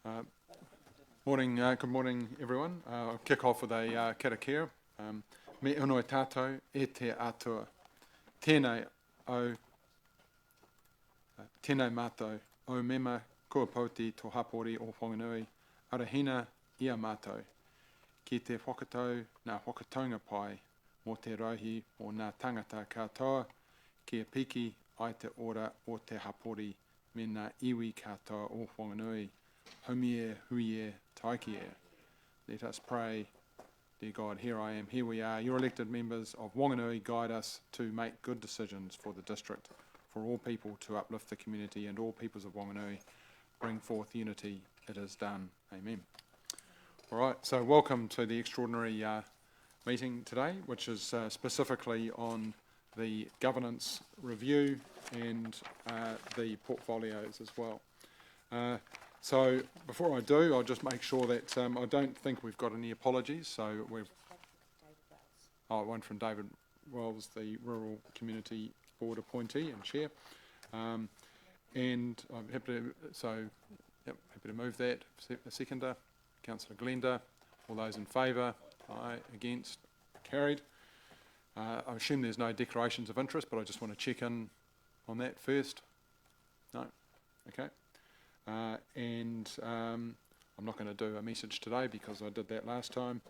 Uh, good morning everyone. I'll kick off with a karakia. Me unoi tātou e te atua. Tēnei au, tēnei mātou, au mema kua pauti tō hapori o Whanganui, arahina ia mātou. Ki te whakatau nā whakataunga pai, mō te rauhi o nā tangata katoa, kia piki ai te ora o te hapori, me nā iwi katoa o Whanganui. Homie, huie, taikie. Let us pray. Dear God, here I am, here we are, your elected members of Whanganui, guide us to make good decisions for the district, for all people to uplift the community and all peoples of Whanganui. Bring forth unity, it is done. Amen. All right, so welcome to the extraordinary meeting today, which is specifically on the governance review and the portfolios as well. So before I do, I'll just make sure that I don't think we've got any apologies. So one from David Wells, the Rural Community Board appointee and chair, and I'm happy to move that. A seconder, Councillor Glenda. All those in favour? Aye. Against? Carried. I assume there's no declarations of interest, but I just want to check in on that first. No. Okay. And I'm not going to do a message today because I did that last time.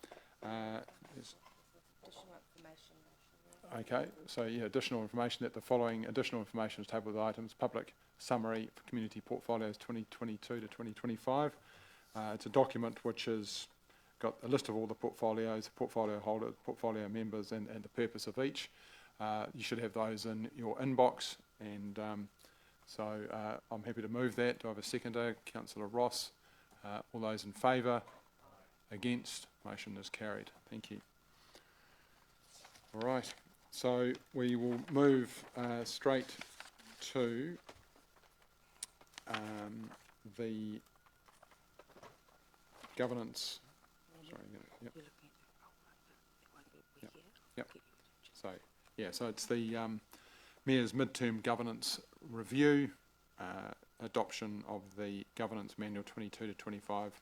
Additional information. Okay, so yeah, additional information that the following additional information is tabled with items, public summary for community portfolios 2022 to 2025. It's a document which has got a list of all the portfolios, portfolio holders, portfolio members and the purpose of each. You should have those in your inbox, and so I'm happy to move that. Do I have a seconder? Councillor Ross. All those in favour? Against? Motion is carried. Thank you. All right. So we will move straight to the governance. Sorry. Yep. So yeah. So it's the Mayor's midterm governance review, adoption of the governance manual 22 to 25.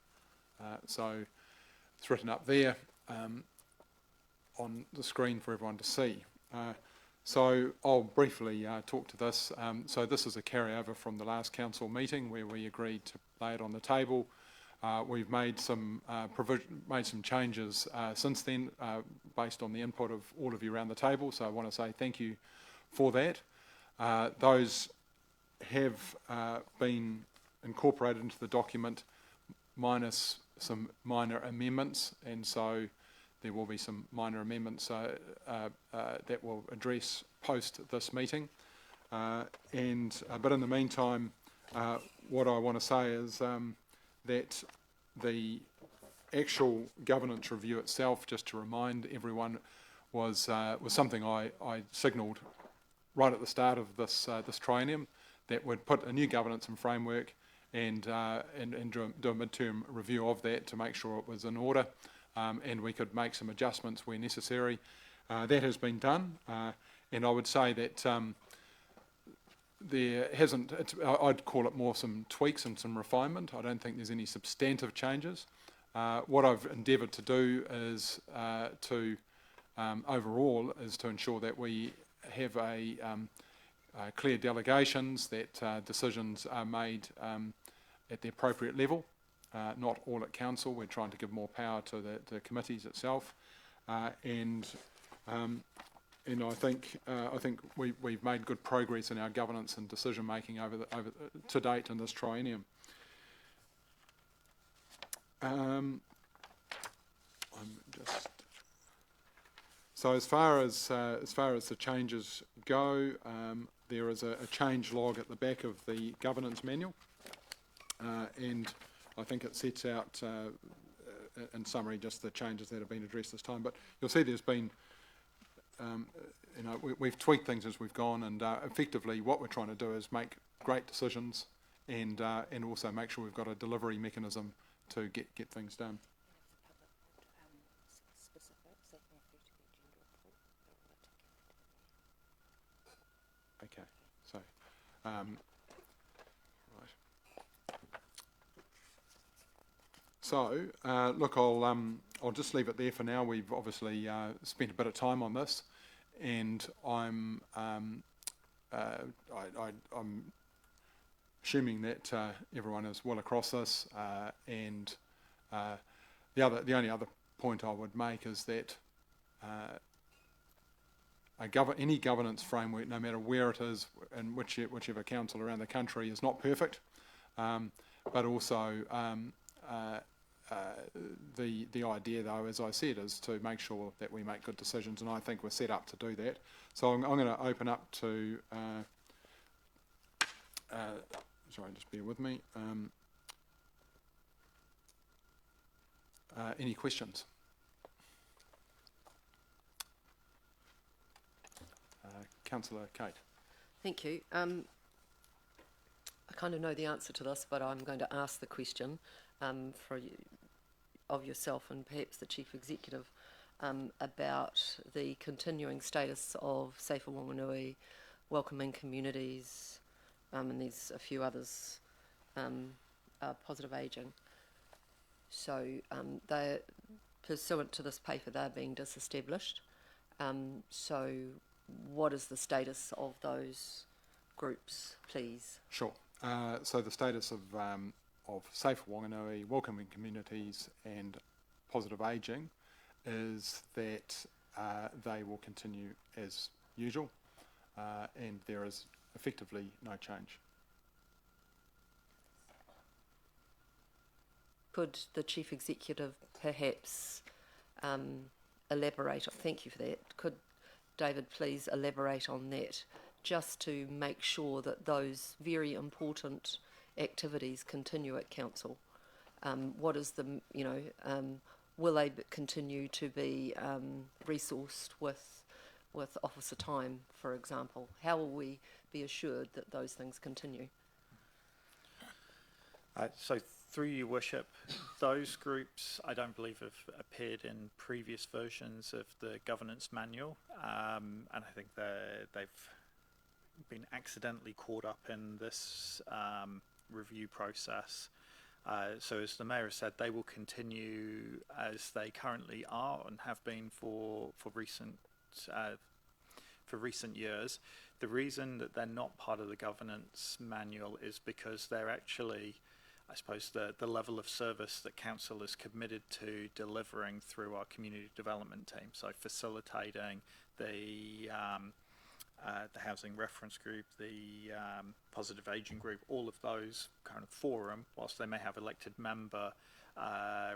So it's written up there on the screen for everyone to see. So I'll briefly talk to this. So this is a carryover from the last council meeting where we agreed to lay it on the table. We've made some changes since then based on the input of all of you around the table. So I want to say thank you for that. Those have been incorporated into the document minus some minor amendments, and so there will be some minor amendments that will address post this meeting. But in the meantime, what I want to say is that the actual governance review itself, just to remind everyone, was something I signalled right at the start of this triennium, that would put a new governance and framework and do a midterm review of that to make sure it was in order, and we could make some adjustments where necessary. That has been done, and I would say that there hasn't. I'd call it more some tweaks and some refinement. I don't think there's any substantive changes. What I've endeavoured to do is overall is to ensure that we have clear delegations, that decisions are made at the appropriate level, not all at council. We're trying to give more power to the committees itself, and I think we've made good progress in our governance and decision making over to date in this triennium. So as far as the changes go, there is a change log at the back of the governance manual, and I think it sets out, in summary, just the changes that have been addressed this time. But you'll see there's been, we've tweaked things as we've gone, and effectively what we're trying to do is make great decisions, and also make sure we've got a delivery mechanism to get things done. Okay, so right. So, look, I'll just leave it there for now. We've obviously spent a bit of time on this, and I'm assuming that everyone is well across this. And the only other point I would make is that any governance framework, no matter where it is, in whichever council around the country, is not perfect, but also the idea, though, as I said, is to make sure that we make good decisions, and I think we're set up to do that. So I'm going to open up to, sorry, just bear with me, any questions? Councillor Kate. Thank you. I kind of know the answer to this, but I'm going to ask the question of yourself and perhaps the Chief Executive about the continuing status of Safer Wanganui, welcoming communities, and there's a few others, positive ageing. So they're, pursuant to this paper, they're being disestablished. So what is the status of those groups, please? Sure. So the status of Safer Wanganui, welcoming communities and positive ageing is that they will continue as usual, and there is effectively no change. Could the Chief Executive perhaps elaborate? Thank you for that. Could David please elaborate on that, just to make sure that those very important activities continue at council? What is the, will they continue to be resourced with officer time, for example? How will we be assured that those things continue? So through your worship, those groups I don't believe have appeared in previous versions of the governance manual, and I think they've been accidentally caught up in this review process. So as the Mayor has said, they will continue as they currently are and have been for recent years. The reason that they're not part of the governance manual is because they're actually, I suppose, the level of service that council is committed to delivering through our community development team. So facilitating the housing reference group, the positive ageing group, all of those kind of forum, whilst they may have elected member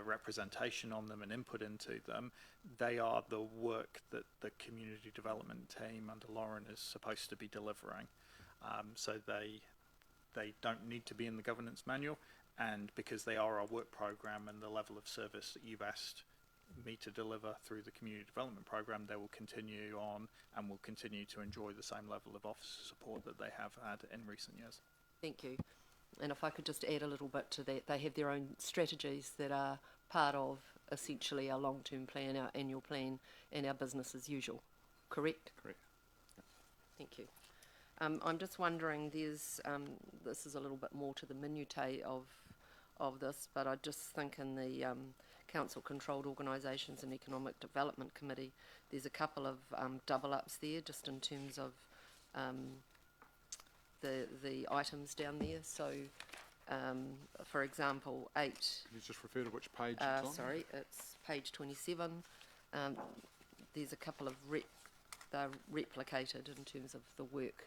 representation on them and input into them, they are the work that the community development team under Lauren is supposed to be delivering. So they don't need to be in the governance manual, and because they are our work program and the level of service that you've asked me to deliver through the community development program, they will continue on and will continue to enjoy the same level of officer support that they have had in recent years. Thank you. And if I could just add a little bit to that, they have their own strategies that are part of essentially our long-term plan, our annual plan, and our business as usual. Correct? Correct. Thank you. I'm just wondering, there's this is a little bit more to the minutiae of this, but I just think in the Council-controlled organisations and Economic Development Committee, there's a couple of double-ups there, just in terms of the items down there. So, for example, 8. Can you just refer to which page it's on? Sorry, it's page 27. There's a couple of they're replicated in terms of the work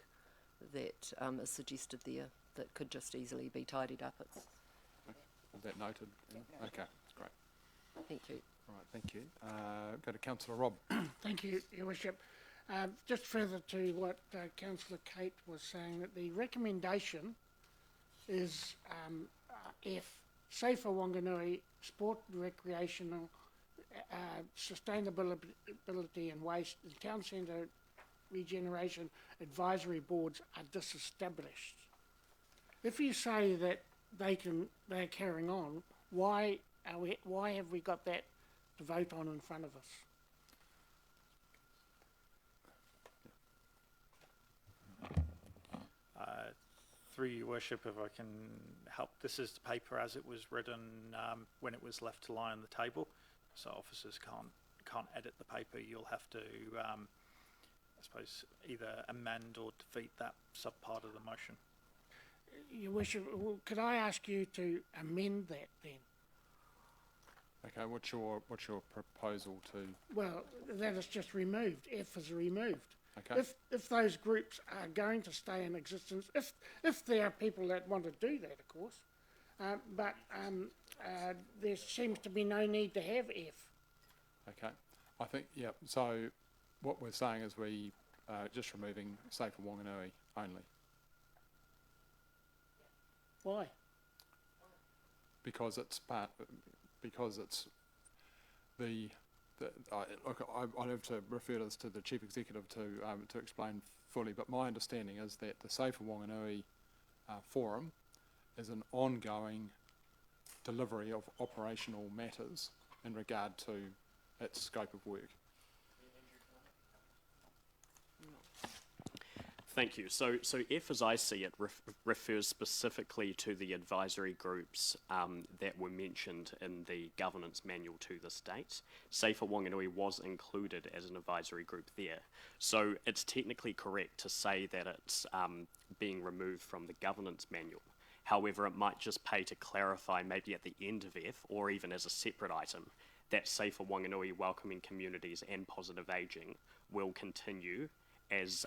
that is suggested there that could just easily be tidied up. Is that noted? Okay, that's great. Thank you. All right, thank you. Go to Councillor Rob. Thank you, Your Worship. Just further to what Councillor Kate was saying, that the recommendation is if Safer Wanganui Sport and Recreational Sustainability and Waste and Town Centre Regeneration Advisory Boards are disestablished. If you say that they're carrying on, why have we got that to vote on in front of us? Through your worship, if I can help, this is the paper as it was written when it was left to lie on the table. So officers can't edit the paper. You'll have to, I suppose, either amend or defeat that sub-part of the motion. Your worship, could I ask you to amend that then? Okay, what's your proposal to? Well, that is just removed. F is removed. Okay. If those groups are going to stay in existence, if there are people that want to do that, of course, but there seems to be no need to have F. Okay, I think, yeah, so what we're saying is we just removing Safe for Wanganui only. Why? Because it's I'll have to refer this to the Chief Executive to explain fully, but my understanding is that the Safe for Wanganui Forum is an ongoing delivery of operational matters in regard to its scope of work. Thank you. So F, as I see it, refers specifically to the advisory groups that were mentioned in the governance manual to this date. Safe for Wanganui was included as an advisory group there. So it's technically correct to say that it's being removed from the governance manual. However, it might just pay to clarify maybe at the end of F, or even as a separate item, that Safe for Wanganui welcoming communities and positive ageing will continue as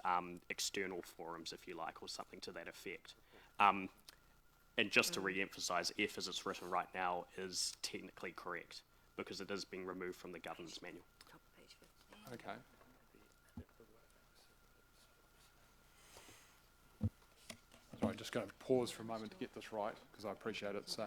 external forums, if you like, or something to that effect. And just to re-emphasise, F as it's written right now is technically correct because it is being removed from the governance manual. Okay. Sorry, just going to pause for a moment to get this right because I appreciate it's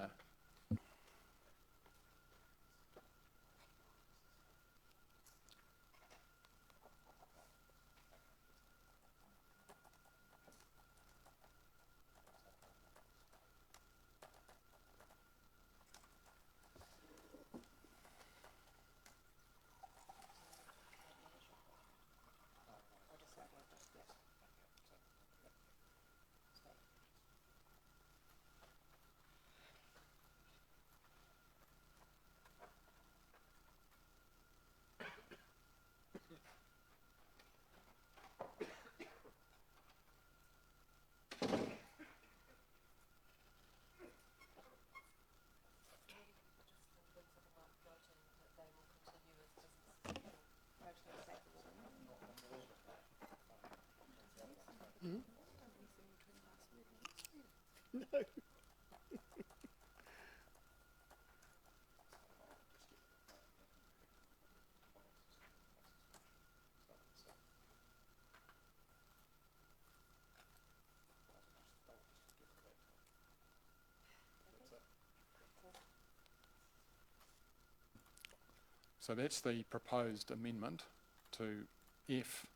so that's the proposed amendment to F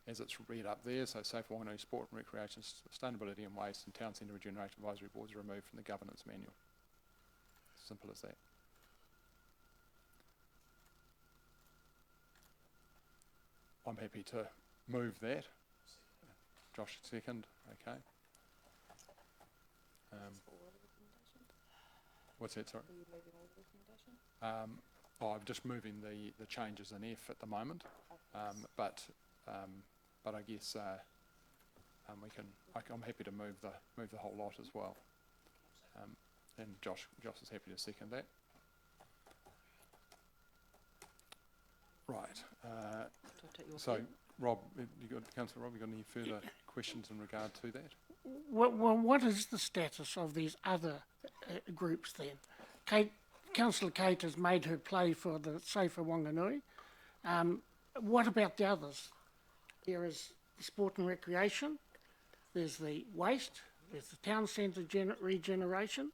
as it's read up there. So Safe for Wanganui Sport and Recreation, Sustainability and Waste and Town Centre Regeneration Advisory Boards are removed from the governance manual. Simple as that. I'm happy to move that. Josh, second. Okay. What's that, sorry? I'm just moving the changes in F at the moment, but I guess I'm happy to move the whole lot as well. And Josh is happy to second that. Right. So, Rob, Councillor Rob, you got any further questions in regard to that? Well, what is the status of these other groups then? Councillor Kate has made her play for the Safe for Wanganui. What about the others? There is the sport and recreation, there's the waste, there's the town centre regeneration.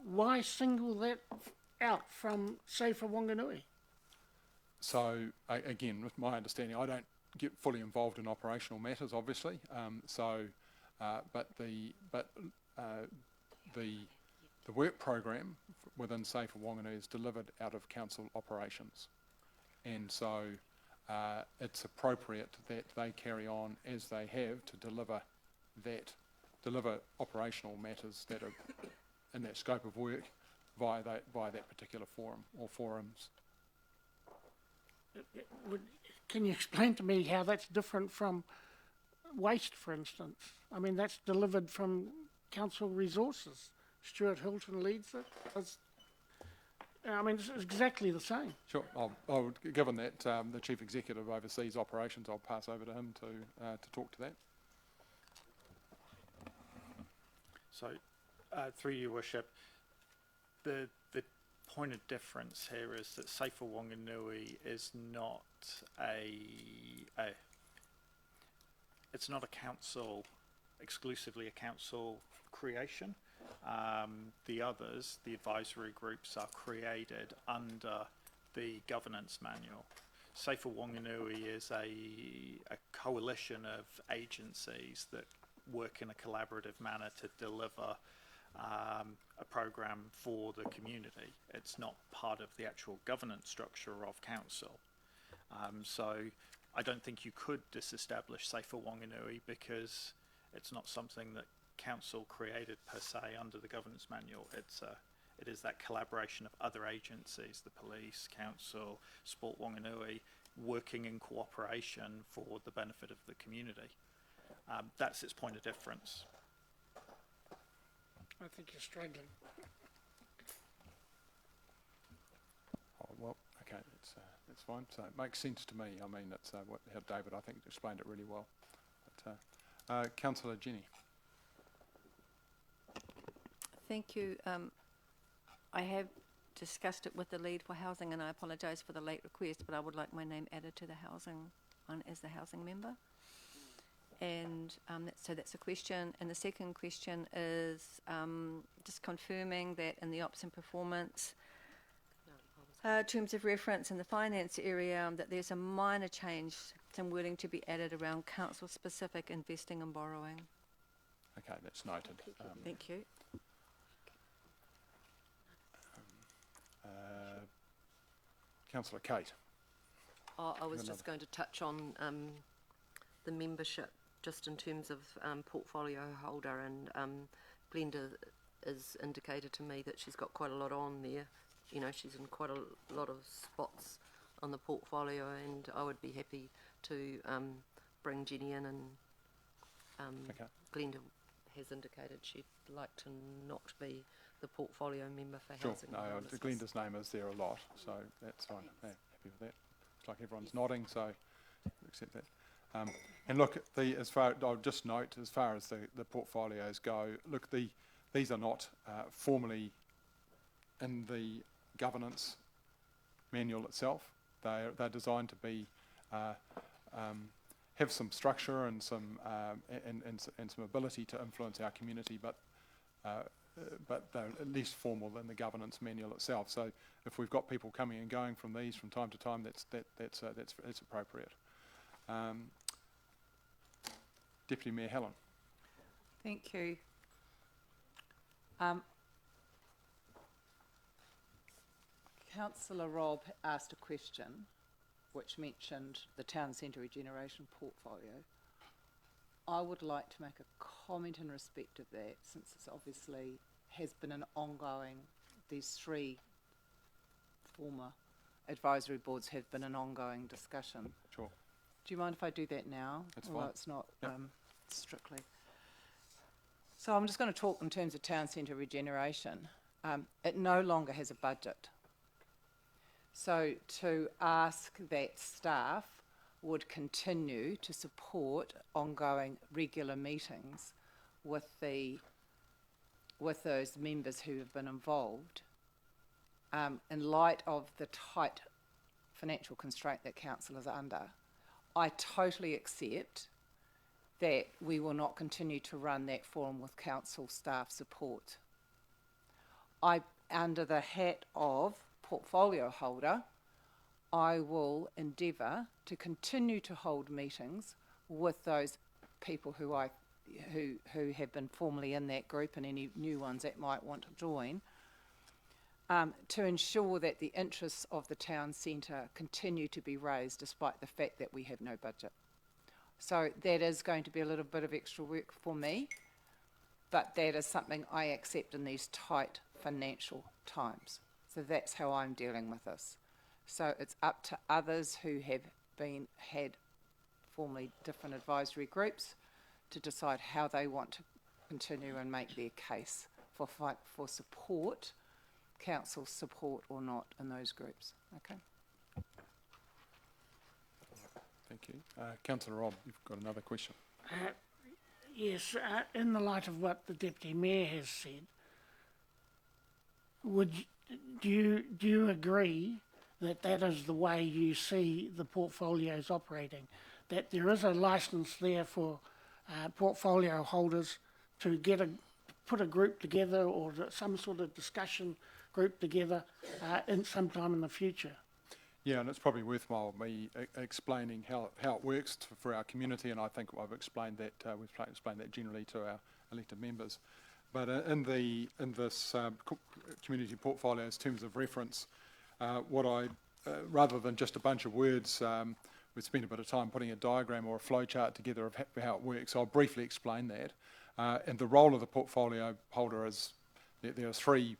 Why single that out from Safe for Wanganui? So, again, with my understanding, I don't get fully involved in operational matters, obviously. But the work program within Safe for Wanganui is delivered out of council operations, and so it's appropriate that they carry on as they have to deliver that deliver operational matters that are in that scope of work via that particular forum or forums. Can you explain to me how that's different from waste, for instance? I mean, that's delivered from council resources. Stuart Hilton leads it. It's exactly the same. Sure. Given that the Chief Executive oversees operations, I'll pass over to him to talk to that. So, through your worship, the point of difference here is that Safer Wanganui is not it's not a council, exclusively a council creation. The others, the advisory groups, are created under the governance manual. Safer Wanganui is a coalition of agencies that work in a collaborative manner to deliver a program for the community. It's not part of the actual governance structure of council. So I don't think you could disestablish Safer Wanganui because it's not something that council created per se under the governance manual. It is that collaboration of other agencies, the police, council, Sport Wanganui, working in cooperation for the benefit of the community. That's its point of difference. I think you're struggling. Oh, well, okay, that's fine. So it makes sense to me. I mean, that's how David, I think, explained it really well. But, Councillor Jenny. Thank you. I have discussed it with the lead for housing, and I apologise for the late request, but I would like my name added to the housing one as the housing member. And so that's a question. And the second question is just confirming that in the ops and performance terms of reference in the finance area, that there's a minor change, some wording to be added around council-specific investing and borrowing. Okay, that's noted. Thank you. Councillor Kate. I was just going to touch on the membership, just in terms of portfolio holder, and Glenda has indicated to me that she's got quite a lot on there. You know, she's in quite a lot of spots on the portfolio, and I would be happy to bring Jenny in, and Okay. Glenda has indicated she'd like to not be the portfolio member for Sure. housing. No, Glenda's name is there a lot, so that's fine. Yeah, happy with that. Looks like everyone's nodding, so accept that. And look, I'll just note, as far as the portfolios go, look, these are not formally in the governance manual itself. They're designed to be have some structure and some and some ability to influence our community, but they're at least formal in the governance manual itself. So if we've got people coming and going from these from time to time, that's appropriate. Deputy Mayor Helen. Thank you. Councillor Rob asked a question which mentioned the town centre regeneration portfolio. I would like to make a comment in respect of that, since it's obviously has been an ongoing, these three former advisory boards have been an ongoing discussion. Sure. Do you mind if I do that now? That's Although fine. it's not Yep. strictly. So I'm just going to talk in terms of town centre regeneration. It no longer has a budget. So to ask that staff would continue to support ongoing regular meetings with those members who have been involved, in light of the tight financial constraint that council is under, I totally accept that we will not continue to run that forum with council staff support. Under the hat of portfolio holder, I will endeavour to continue to hold meetings with those people who have been formally in that group, and any new ones that might want to join, to ensure that the interests of the town centre continue to be raised despite the fact that we have no budget. So that is going to be a little bit of extra work for me, but that is something I accept in these tight financial times. So that's how I'm dealing with this. So it's up to others who have had formerly different advisory groups to decide how they want to continue and make their case for support, council support or not in those groups. Okay. Thank you. Councillor Robb, you've got another question. Yes, in the light of what the Deputy Mayor has said, do you agree that that is the way you see the portfolios operating? That there is a licence there for portfolio holders to put a group together or some sort of discussion group together in sometime in the future? Yeah, and it's probably worthwhile me explaining how it works for our community, and I think I've explained that we've explained that generally to our elected members. But in this community portfolio's terms of reference, rather than just a bunch of words, we spent a bit of time putting a diagram or a flowchart together of how it works. So I'll briefly explain that. And the role of the portfolio holder is there are three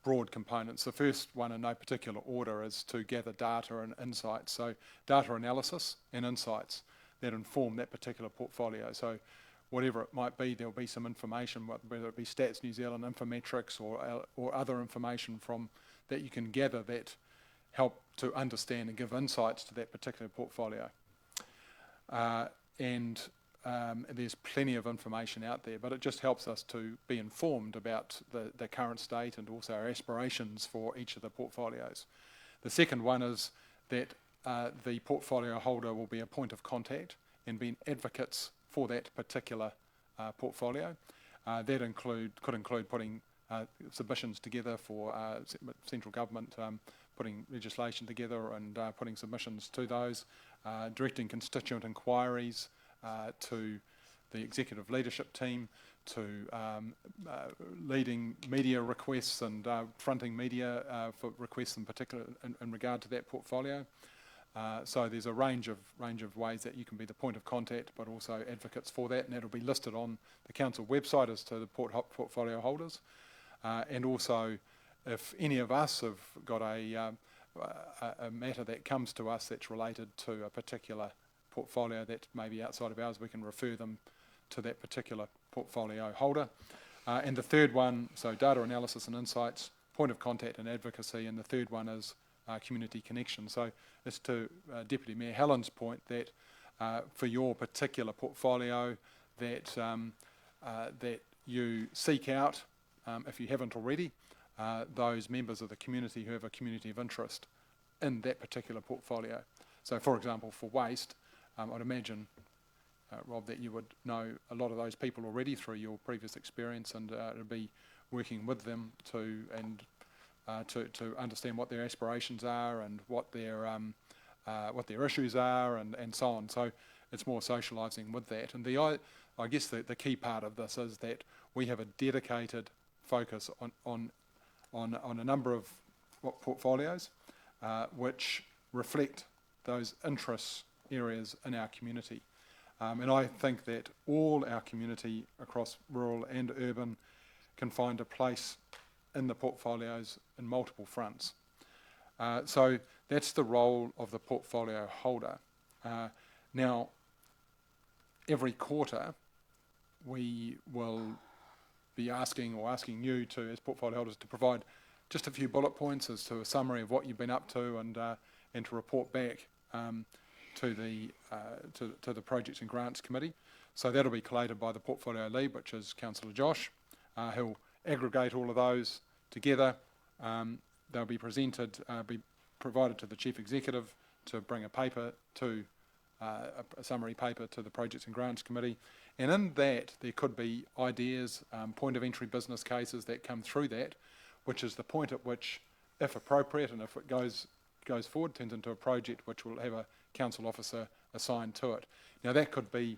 broad components. The first one, in no particular order, is to gather data and insights. So data analysis and insights that inform that particular portfolio. So whatever it might be, there'll be some information, whether it be Stats New Zealand, Infometrics, or other information from that you can gather that help to understand and give insights to that particular portfolio. There's plenty of information out there, but it just helps us to be informed about the current state and also our aspirations for each of the portfolios. The second one is that the portfolio holder will be a point of contact and be advocates for that particular portfolio. That could include putting submissions together for central government, putting legislation together and putting submissions to those, directing constituent inquiries to the executive leadership team, to leading media requests and fronting media for requests in particular in regard to that portfolio. So there's a range of ways that you can be the point of contact, but also advocates for that, and that'll be listed on the council website as to the portfolio holders. And also, if any of us have got a matter that comes to us that's related to a particular portfolio that may be outside of ours, we can refer them to that particular portfolio holder. And the third one, so data analysis and insights, point of contact and advocacy, and the third one is community connection. So it's to Deputy Mayor Helen's point that for your particular portfolio that you seek out, if you haven't already, those members of the community who have a community of interest in that particular portfolio. So for example, for waste, I'd imagine, Rob, that you would know a lot of those people already through your previous experience, and it'd be working with them to understand what their aspirations are and what their issues are and so on. So it's more socialising with that. And I guess the key part of this is that we have a dedicated focus on a number of portfolios which reflect those interests areas in our community. And I think that all our community across rural and urban can find a place in the portfolios in multiple fronts. So that's the role of the portfolio holder. Now, every quarter we will be asking you to, as portfolio holders, to provide just a few bullet points as to a summary of what you've been up to and to report back to the Projects and Grants Committee. So that'll be collated by the portfolio lead, which is Councillor Josh. He'll aggregate all of those together. They'll be presented, be provided to the Chief Executive to bring a paper to a summary paper to the Projects and Grants Committee. And in that, there could be ideas, point of entry business cases that come through that, which is the point at which, if appropriate and if it goes forward, turns into a project which will have a council officer assigned to it. Now that could be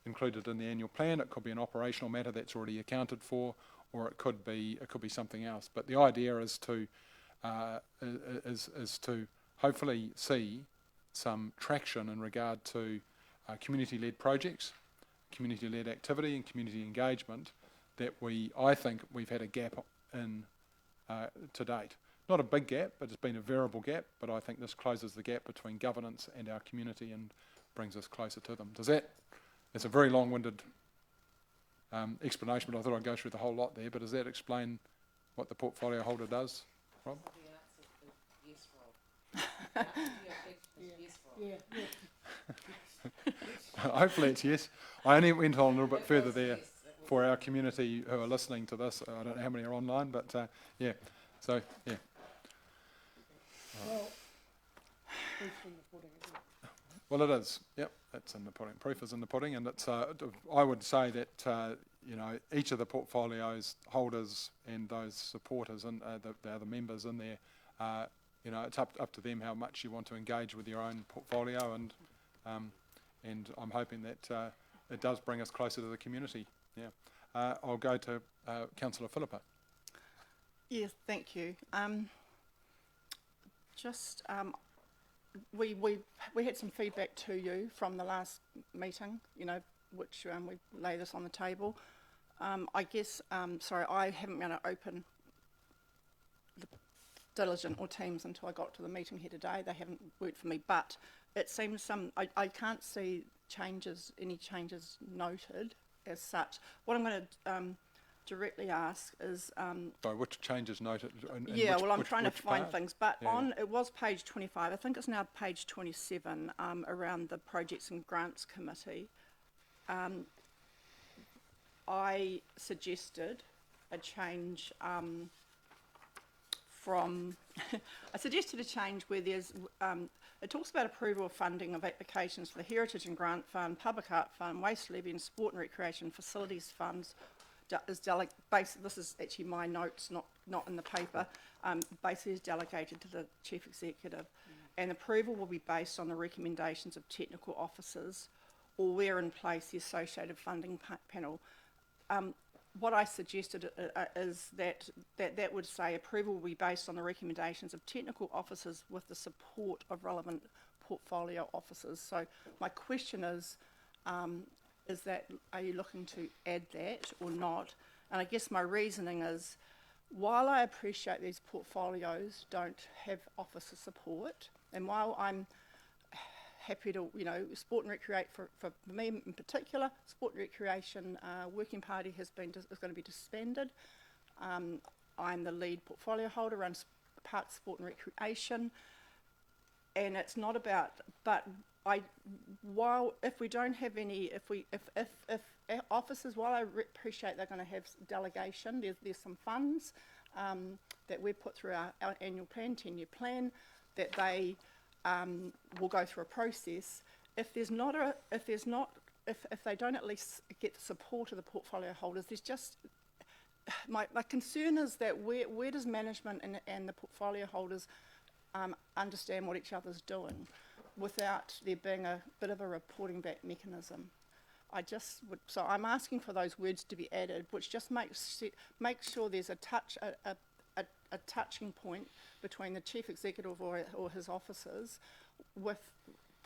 included in the annual plan, it could be an operational matter that's already accounted for, or it could be something else. But the idea is to hopefully see some traction in regard to community-led projects, community-led activity and community engagement that I think we've had a gap in to date. Not a big gap, but it's been a variable gap, but I think this closes the gap between governance and our community and brings us closer to them. It's a very long-winded explanation, but I thought I'd go through the whole lot there, but does that explain what the portfolio holder does, Rob? Yeah. Hopefully it's yes. I only went on a little bit further there for our community who are listening to this. I don't know how many are online, but yeah. So, yeah. Well, proof's in the pudding, isn't it? Well, it is. Yep, it's in the pudding. Proof is in the pudding, and it's. I would say that each of the portfolios holders and those supporters and the other members in there, it's up to them how much you want to engage with your own portfolio, and I'm hoping that it does bring us closer to the community. Yeah, I'll go to Councillor Philippa. Yes, thank you. We had some feedback to you from the last meeting, which we lay this on the table. I guess, sorry, I haven't been able to open the Diligent or Teams until I got to the meeting here today. They haven't worked for me, but it seems I can't see any changes noted as such. What I'm going to directly ask is... Sorry, which changes noted? I'm trying to find part? Things, but it was page 25, I think it's now page 27, around the Projects and Grants Committee. I suggested a change where there's, it talks about approval of funding of applications for the Heritage and Grant Fund, Public Art Fund, Waste Levy and Sport and Recreation Facilities Funds. This is actually my notes, not in the paper. Basically is delegated to the Chief Executive, and approval will be based on the recommendations of technical officers or where in place the associated funding panel. What I suggested is that would say approval will be based on the recommendations of technical officers with the support of relevant portfolio officers. So my question is that, are you looking to add that or not? And I guess my reasoning is, while I appreciate these portfolios don't have officer support, and while I'm happy to, sport and recreate for me in particular, sport and recreation working party is going to be disbanded. I'm the lead portfolio holder around park sport and recreation, and it's not about, but if we don't have any, if officers, while I appreciate they're going to have delegation, there's some funds that we put through our annual plan, 10-year plan, that they will go through a process. If they don't at least get the support of the portfolio holders, there's just my concern is that where does management and the portfolio holders understand what each other's doing without there being a bit of a reporting back mechanism? So I'm asking for those words to be added, which just makes sure there's a touching point between the Chief Executive or his officers with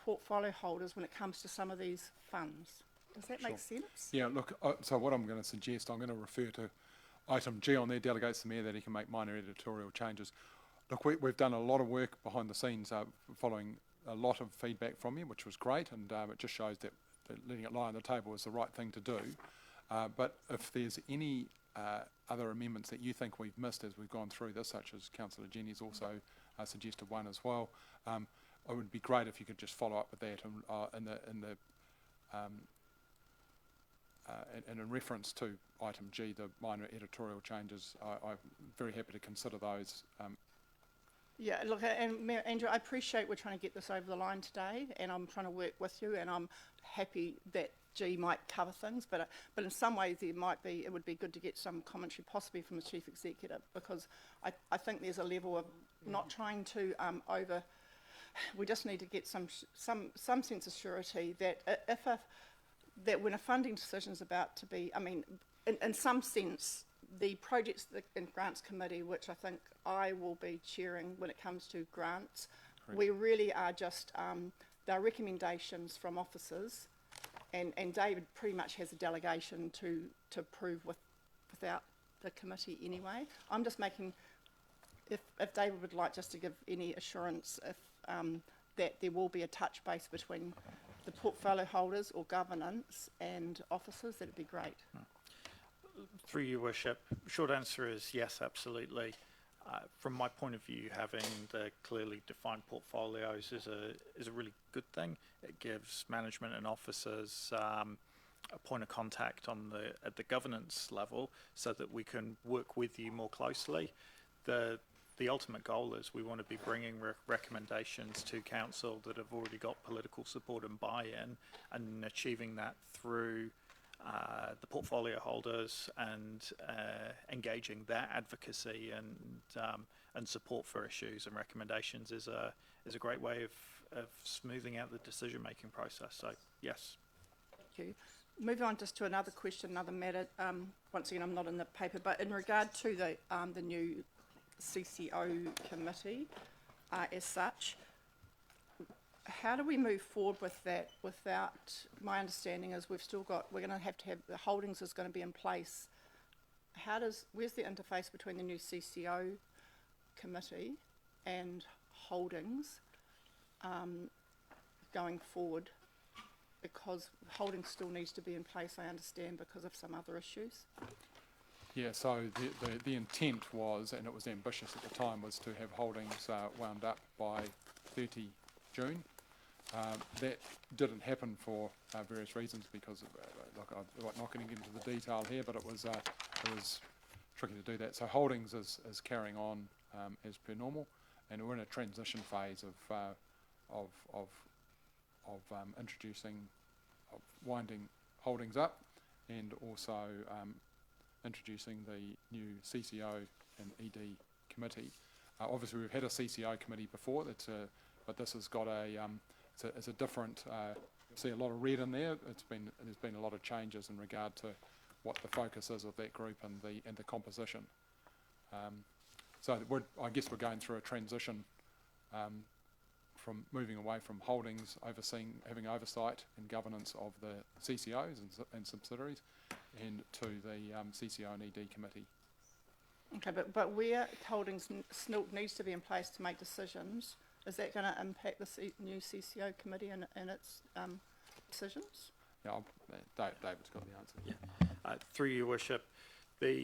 portfolio holders when it comes to some of these funds. Does that make sense? Yeah, look, so what I'm going to suggest, I'm going to refer to item G on there, delegates the Mayor that he can make minor editorial changes. Look, we've done a lot of work behind the scenes following a lot of feedback from you, which was great, and it just shows that letting it lie on the table is the right thing to do. But if there's any other amendments that you think we've missed as we've gone through this, such as Councillor Jenny's also suggested one as well, it would be great if you could just follow up with that and in reference to item G, the minor editorial changes. I'm very happy to consider those. Yeah, look, and Mayor Andrew, I appreciate we're trying to get this over the line today, and I'm trying to work with you, and I'm happy that G might cover things, but in some ways it would be good to get some commentary possibly from the Chief Executive, because I think there's a level of not trying to we just need to get some sense of surety that that when a funding decision is about to be, in some sense, the Projects and Grants Committee, which I think I will be chairing when it comes to grants, we really are just there are recommendations from officers, and David pretty much has a delegation to approve without the committee anyway. I'm just making, if David would like just to give any assurance if that there will be a touch base between the portfolio holders or governance and officers, that'd be great. Through your worship, short answer is yes, absolutely. From my point of view, having the clearly defined portfolios is a really good thing. It gives management and officers a point of contact at the governance level, so that we can work with you more closely. The ultimate goal is we want to be bringing recommendations to council that have already got political support and buy-in, and achieving that through the portfolio holders and engaging their advocacy and support for issues and recommendations is a great way of smoothing out the decision-making process. So yes. Thank you. Moving on just to another question, another matter. Once again, I'm not in the paper, but in regard to the new CCO committee as such, how do we move forward with that without, my understanding is we're going to have the holdings is going to be in place. Where's the interface between the new CCO committee and holdings going forward? Because holdings still needs to be in place, I understand, because of some other issues. Yeah, so the intent was, and it was ambitious at the time, was to have holdings wound up by 30 June. That didn't happen for various reasons, because I'm not going to get into the detail here, but it was tricky to do that. So holdings is carrying on as per normal, and we're in a transition phase of winding holdings up, and also introducing the new CCO and ED committee. Obviously, we've had a CCO committee before, but this has got it's a different. You'll see a lot of red in there. There's been a lot of changes in regard to what the focus is of that group and the composition. So I guess we're going through a transition from moving away from holdings, having oversight and governance of the CCOs and subsidiaries, and to the CCO and ED committee. Okay, but where holdings still needs to be in place to make decisions, is that going to impact the new CCO committee and its decisions? Yeah, David's got the answer. Yeah. Through your worship, there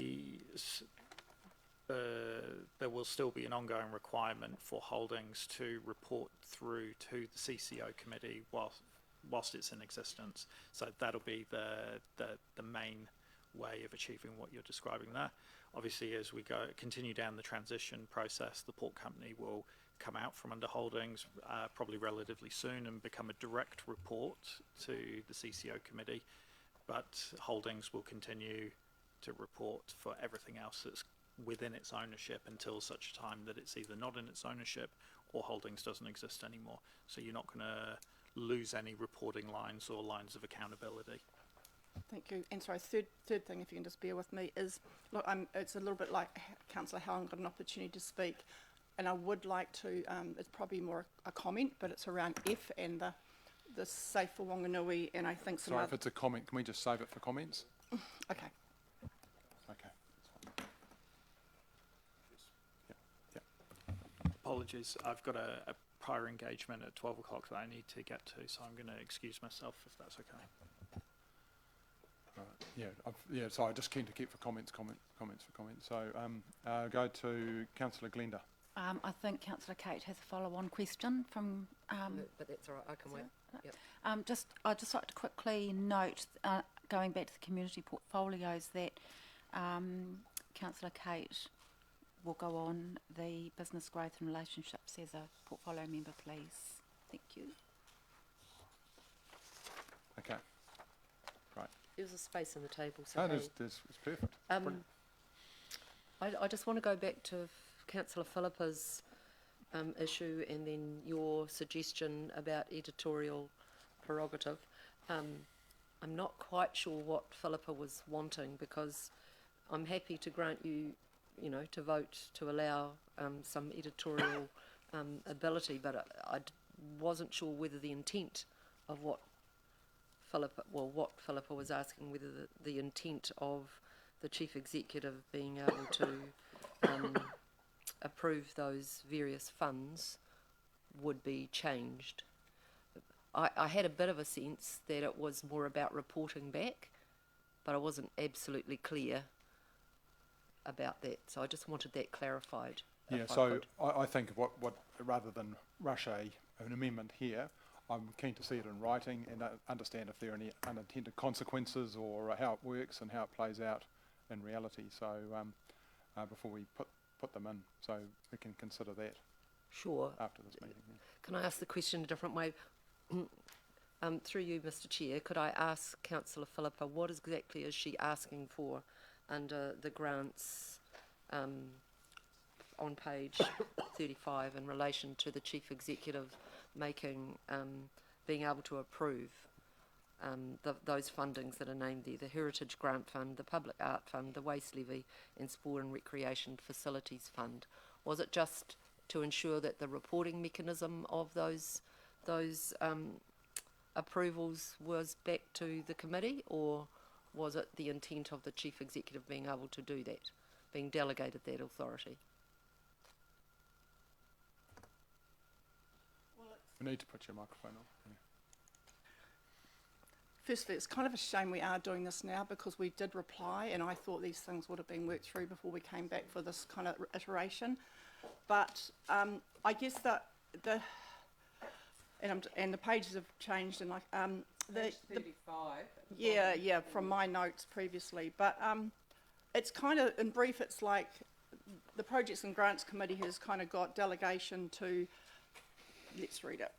will still be an ongoing requirement for holdings to report through to the CCO committee whilst it's in existence. So that'll be the main way of achieving what you're describing there. Obviously, as we continue down the transition process, the port company will come out from under holdings probably relatively soon and become a direct report to the CCO committee, but holdings will continue to report for everything else that's within its ownership until such time that it's either not in its ownership or holdings doesn't exist anymore. So you're not going to lose any reporting lines or lines of accountability. Thank you. And sorry, third thing, if you can just bear with me, is, look, it's a little bit like Councillor Helen got an opportunity to speak, and I would like to, it's probably more a comment, but it's around F and the Safe for Wanganui, and I think some Sorry, if it's a comment, can we just save it for comments? Okay. Okay. Apologies, I've got a prior engagement at 12 o'clock that I need to get to, so I'm going to excuse myself if that's okay. So I just keen to keep for comments. So go to Councillor Glenda. I think Councillor Kate has a follow-on question from. But that's all right. I can wait. Yep. I'd just like to quickly note, going back to the community portfolios, that Councillor Kate will go on the business growth and relationships as a portfolio member, please. Thank you. Okay. Right. There's a space in the table. So No, it's perfect. I just want to go back to Councillor Philippa's issue, and then your suggestion about editorial prerogative. I'm not quite sure what Philippa was wanting, because I'm happy to grant you, to vote to allow some editorial ability, but wasn't sure whether the intent of what Philippa was asking, whether the intent of the chief executive being able to approve those various funds would be changed. I had a bit of a sense that it was more about reporting back, but I wasn't absolutely clear about that, so I just wanted that clarified. Yeah, so I think what rather than rush an amendment here, I'm keen to see it in writing and understand if there are any unintended consequences or how it works and how it plays out in reality. So before we put them in, so we can consider that. Sure. After this meeting. Yeah. Can I ask the question a different way? Through you, Mr. Chair, could I ask Councillor Philippa what exactly is she asking for under the grants on page 35 in relation to the chief executive being able to approve those fundings that are named there, the Heritage Grant Fund, the Public Art Fund, the Waste Levy and Sport and Recreation Facilities Fund? Was it just to ensure that the reporting mechanism of those approvals was back to the committee, or was it the intent of the chief executive being able to do that, being delegated that authority? You need to put your microphone on. Yeah. Firstly, it's kind of a shame we are doing this now because we did reply and I thought these things would have been worked through before we came back for this kind of iteration. But I guess that and the pages have changed and like Page 35. yeah, from my notes previously. But it's kind of, in brief, it's like the Projects and Grants Committee has kind of got delegation to, let's read it.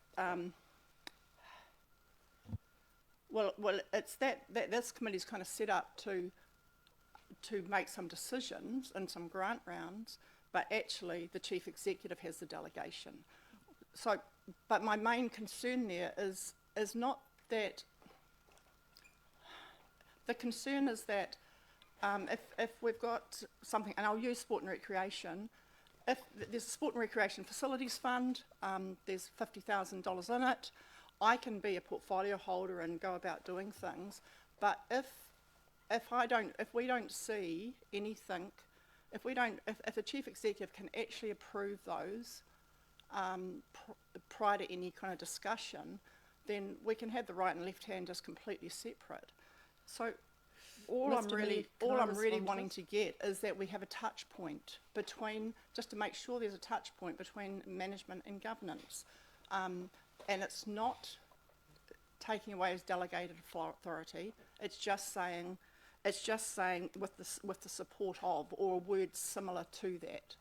Well, it's that this committee's kind of set up to make some decisions in some grant rounds, but actually the chief executive has the delegation. So, but my main concern there is not that. The concern is that if we've got something, and I'll use sport and recreation. If there's a sport and recreation facilities fund, there's $50,000 in it. I can be a portfolio holder and go about doing things, but if we don't see anything, if the chief executive can actually approve those prior to any kind of discussion, then we can have the right and left hand just completely separate. So all I'm really wanting to get is that we have a touch point between, just to make sure there's a touch point between management and governance. And it's not taking away his delegated authority. It's just saying with the support of, or a word similar to that.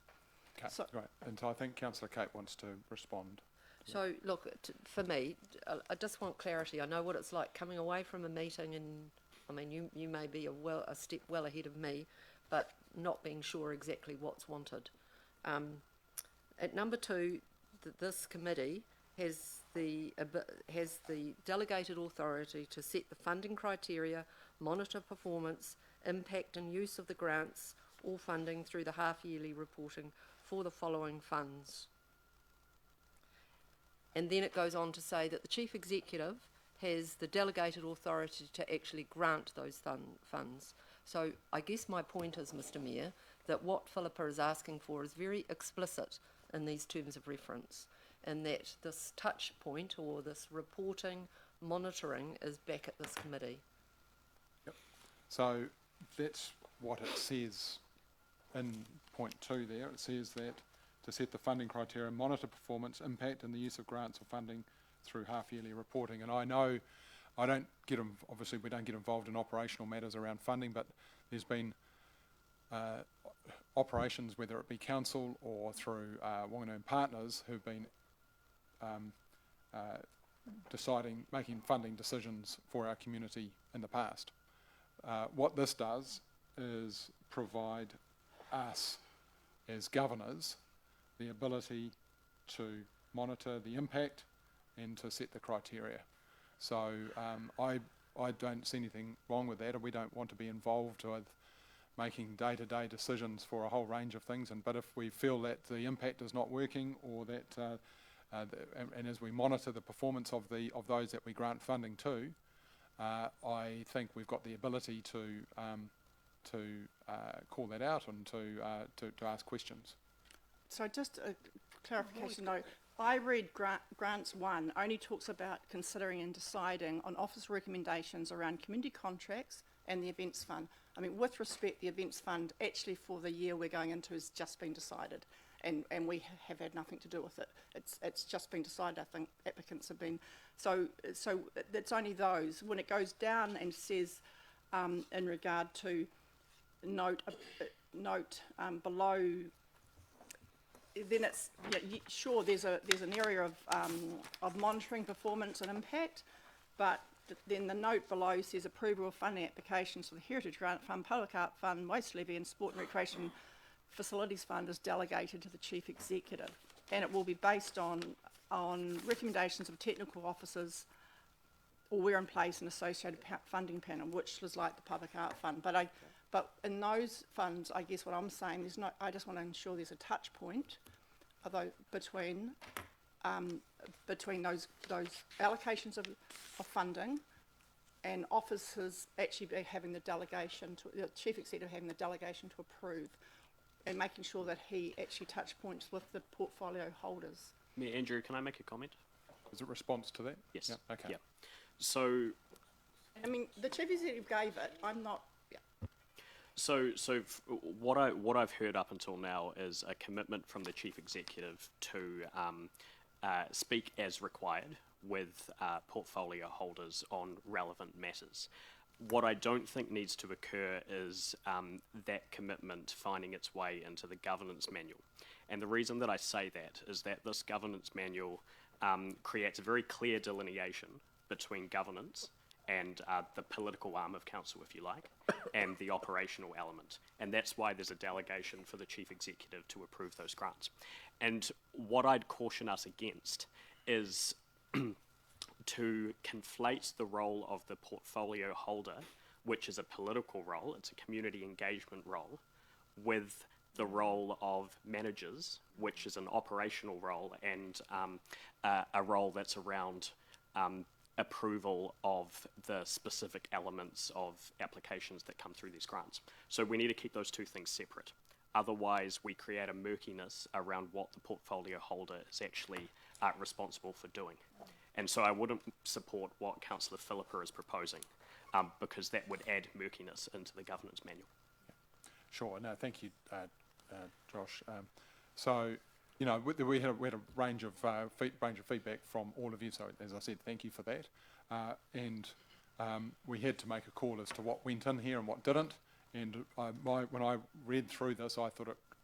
Okay, So, great. And so I think Councillor Kate wants to respond. So, look, for me, I just want clarity. I know what it's like coming away from a meeting, and I mean, you may be a step well ahead of me, but not being sure exactly what's wanted. At number 2, this committee has the delegated authority to set the funding criteria, monitor performance, impact and use of the grants or funding through the half-yearly reporting for the following funds. And then it goes on to say that the chief executive has the delegated authority to actually grant those funds. So I guess my point is, Mr. Mayor, that what Philippa is asking for is very explicit in these terms of reference, and that this touch point or this reporting, monitoring is back at this committee. Yep. So that's what it says in point 2 there. It says that to set the funding criteria, monitor performance, impact and the use of grants or funding through half-yearly reporting. And I know obviously we don't get involved in operational matters around funding, but there's been operations, whether it be council or through Wanganui Partners, who've been making funding decisions for our community in the past. What this does is provide us as governors the ability to monitor the impact and to set the criteria. So I don't see anything wrong with that, and we don't want to be involved with making day-to-day decisions for a whole range of things. But if we feel that the impact is not working or that and as we monitor the performance of those that we grant funding to, I think we've got the ability to call that out and to ask questions. So just a clarification note. I read Grants 1 only talks about considering and deciding on office recommendations around community contracts and the events fund. I mean, with respect, the events fund actually for the year we're going into has just been decided, and we have had nothing to do with it. It's just been decided. I think applicants have been so it's only those. When it goes down and says in regard to note below, then it's sure there's an area of monitoring performance and impact, but then the note below says approval of funding applications for the Heritage Grant Fund, Public Art Fund, Waste Levy and Sport and Recreation Facilities Fund is delegated to the Chief Executive, and it will be based on recommendations of technical officers or where in place an associated funding panel, which is like the Public Art Fund. But in those funds, I guess what I'm saying is I just want to ensure there's a touch point, although between those allocations of funding and officers actually having the delegation to the Chief Executive having the delegation to approve, and making sure that he actually touch points with the portfolio holders. Mayor Andrew, can I make a comment? Is it response to that? Yes. Yeah, okay. Yeah. So, I mean, the Chief Executive gave it. I'm not. Yeah. So what I've heard up until now is a commitment from the Chief Executive to speak as required with portfolio holders on relevant matters. What I don't think needs to occur is that commitment finding its way into the governance manual. And the reason that I say that is that this governance manual creates a very clear delineation between governance and the political arm of council, if you like, and the operational element. And that's why there's a delegation for the Chief Executive to approve those grants. And what I'd caution us against is to conflate the role of the portfolio holder, which is a political role, it's a community engagement role, with the role of managers, which is an operational role and a role that's around approval of the specific elements of applications that come through these grants. So we need to keep those two things separate. Otherwise, we create a murkiness around what the portfolio holder is actually responsible for doing. And so I wouldn't support what Councillor Philippa is proposing, because that would add murkiness into the governance manual. Sure. No, thank you, Josh. So, you know, we had a range of feedback from all of you. So, as I said, thank you for that. And we had to make a call as to what went in here and what didn't. And when I read through this,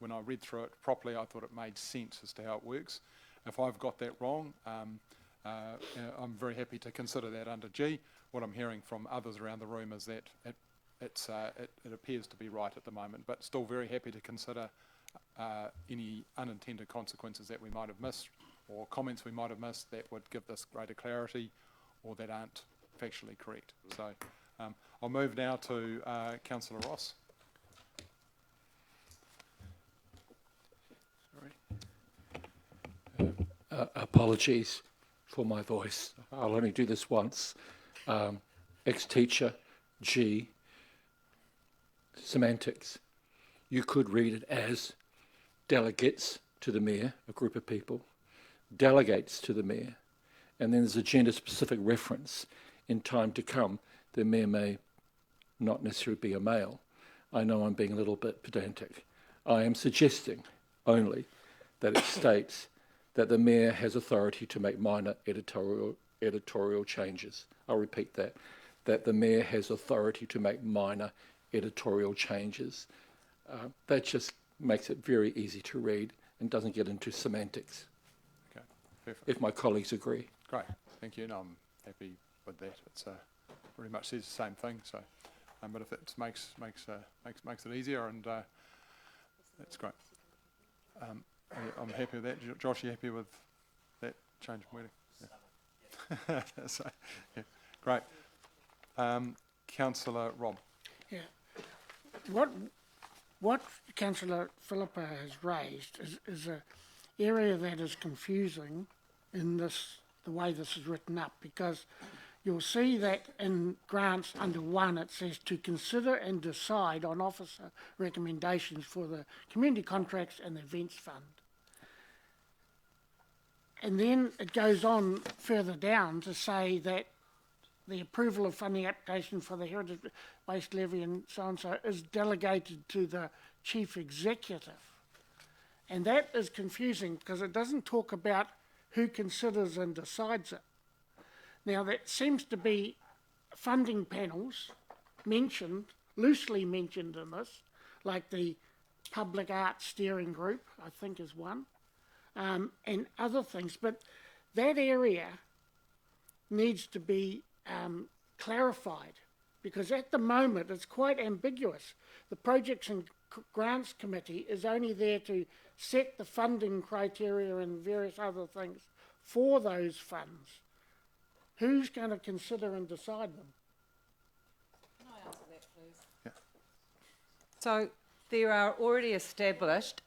when I read through it properly, I thought it made sense as to how it works. If I've got that wrong, I'm very happy to consider that under G. What I'm hearing from others around the room is that it appears to be right at the moment, but still very happy to consider any unintended consequences that we might have missed, or comments we might have missed that would give this greater clarity, or that aren't factually correct. So I'll move now to Councillor Ross. Apologies for my voice. I'll only do this once. Ex-teacher, G, semantics. You could read it as delegates to the mayor, a group of people, delegates to the mayor, and then there's a gender-specific reference. In time to come, the mayor may not necessarily be a male. I know I'm being a little bit pedantic. I am suggesting only that it states that the mayor has authority to make minor editorial changes. I'll repeat that the mayor has authority to make minor editorial changes. That just makes it very easy to read and doesn't get into semantics. Okay, perfect. If my colleagues agree. Great, thank you, and I'm happy with that. It's pretty much says the same thing. So, but if it makes it easier, and that's great. I'm happy with that. Josh, you happy with that change of wording? Yeah. So, yeah, great. Councillor Rob. Yeah. What Councillor Philippa has raised is an area that is confusing in this, the way this is written up, because you'll see that in grants under 1 it says to consider and decide on officer recommendations for the community contracts and the events fund. And then it goes on further down to say that the approval of funding application for the heritage waste levy and so on so is delegated to the chief executive. And that is confusing because it doesn't talk about who considers and decides it. Now, that seems to be funding panels mentioned, loosely mentioned in this, like the Public Arts Steering Group, I think is one, and other things. But that area needs to be clarified, because at the moment it's quite ambiguous. The Projects and Grants Committee is only there to set the funding criteria and various other things for those funds. Who's going to consider and decide them? Can I answer that, please? Yeah. So there are already established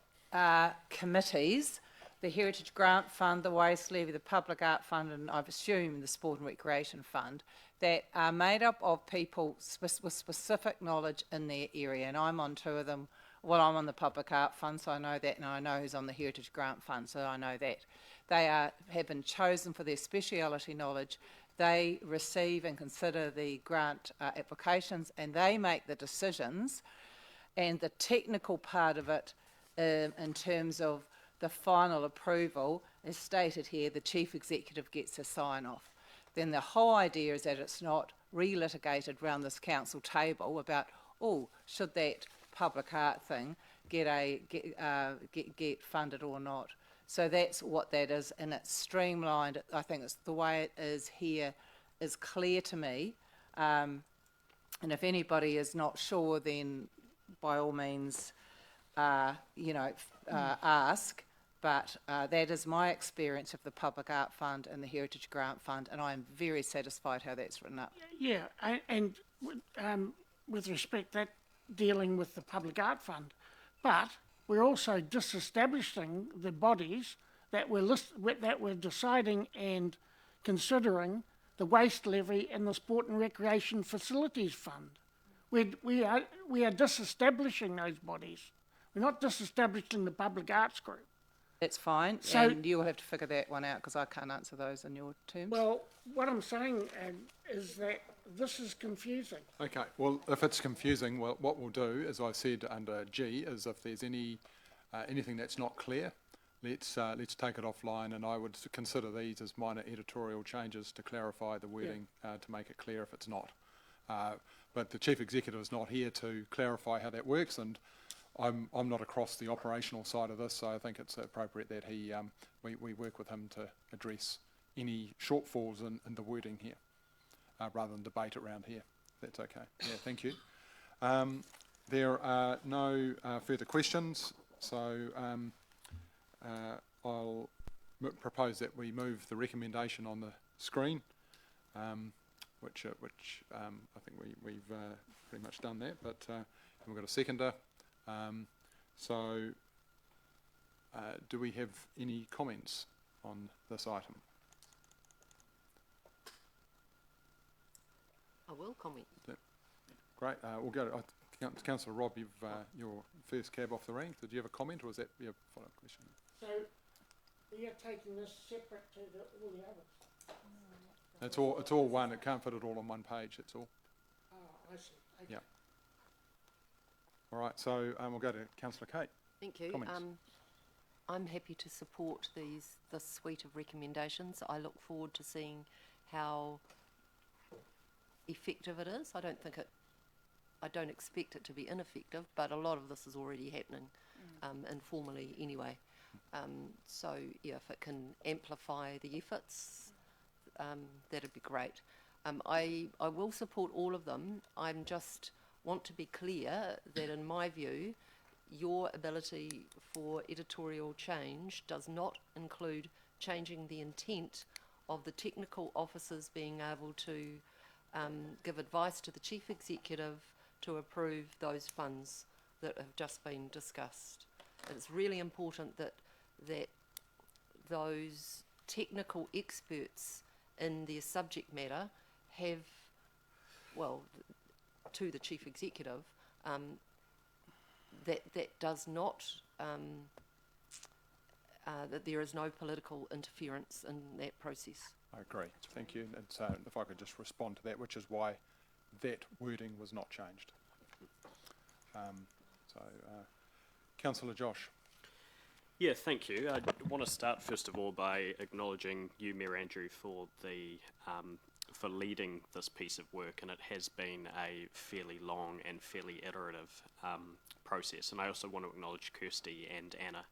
committees, the Heritage Grant Fund, the Waste Levy, the Public Art Fund, and I've assumed the Sport and Recreation Fund, that are made up of people with specific knowledge in their area, and I'm on 2 of them. Well, I'm on the Public Art Fund, so I know that, and I know who's on the Heritage Grant Fund, so I know that. They have been chosen for their speciality knowledge. They receive and consider the grant applications, and they make the decisions, and the technical part of it in terms of the final approval is stated here, the chief executive gets a sign-off. Then the whole idea is that it's not relitigated around this council table about, oh, should that public art thing get funded or not. So that's what that is, and it's streamlined. I think it's the way it is here is clear to me. And if anybody is not sure, then by all means, ask. But that is my experience of the Public Art Fund and the Heritage Grant Fund, and I'm very satisfied how that's written up. Yeah, and with respect, that dealing with the Public Art Fund, but we're also disestablishing the bodies that we're deciding and considering the Waste Levy and the Sport and Recreation Facilities Fund. We are disestablishing those bodies. We're not disestablishing the Public Arts Group. That's fine, So- and you'll have to figure that one out because I can't answer those in your terms. Well, what I'm saying is that this is confusing. Okay, well, if it's confusing, well, what we'll do, as I said under G, is if there's anything that's not clear, let's take it offline, and I would consider these as minor editorial changes to clarify the wording, to make it clear if it's not. But the chief executive is not here to clarify how that works, and I'm not across the operational side of this, so I think it's appropriate that we work with him to address any shortfalls in the wording here, rather than debate around here. That's okay. Yeah, thank you. There are no further questions, so I'll propose that we move the recommendation on the screen, which I think we've pretty much done that, but we've got a seconder. Do we have any comments on this item? I will comment. Great. We'll go to Councillor Rob. You've your first cab off the rank. Did you have a comment, or was that your follow-up question? So you're taking this separate to all the others? It's all one. It can't fit it all on one page. That's all. Oh, I see. Okay. Yeah. All right. So we'll go to Councillor Kate. Thank you. Comments? I'm happy to support this suite of recommendations. I look forward to seeing how effective it is. I don't expect it to be ineffective, but a lot of this is already happening informally anyway. So yeah, if it can amplify the efforts, that'd be great. I will support all of them. I'm just want to be clear that in my view, your ability for editorial change does not include changing the intent of the technical officers being able to give advice to the chief executive to approve those funds that have just been discussed. And it's really important that those technical experts in their subject matter have, well, to the chief executive, that does not, that there is no political interference in that process. I agree. Thank you. And so if I could just respond to that, which is why that wording was not changed. Councillor Josh. Yeah, thank you. I want to start first of all by acknowledging you, Mayor Andrew, for the for leading this piece of work, and it has been a fairly long and fairly iterative process. And I also want to acknowledge Kirsty and Anna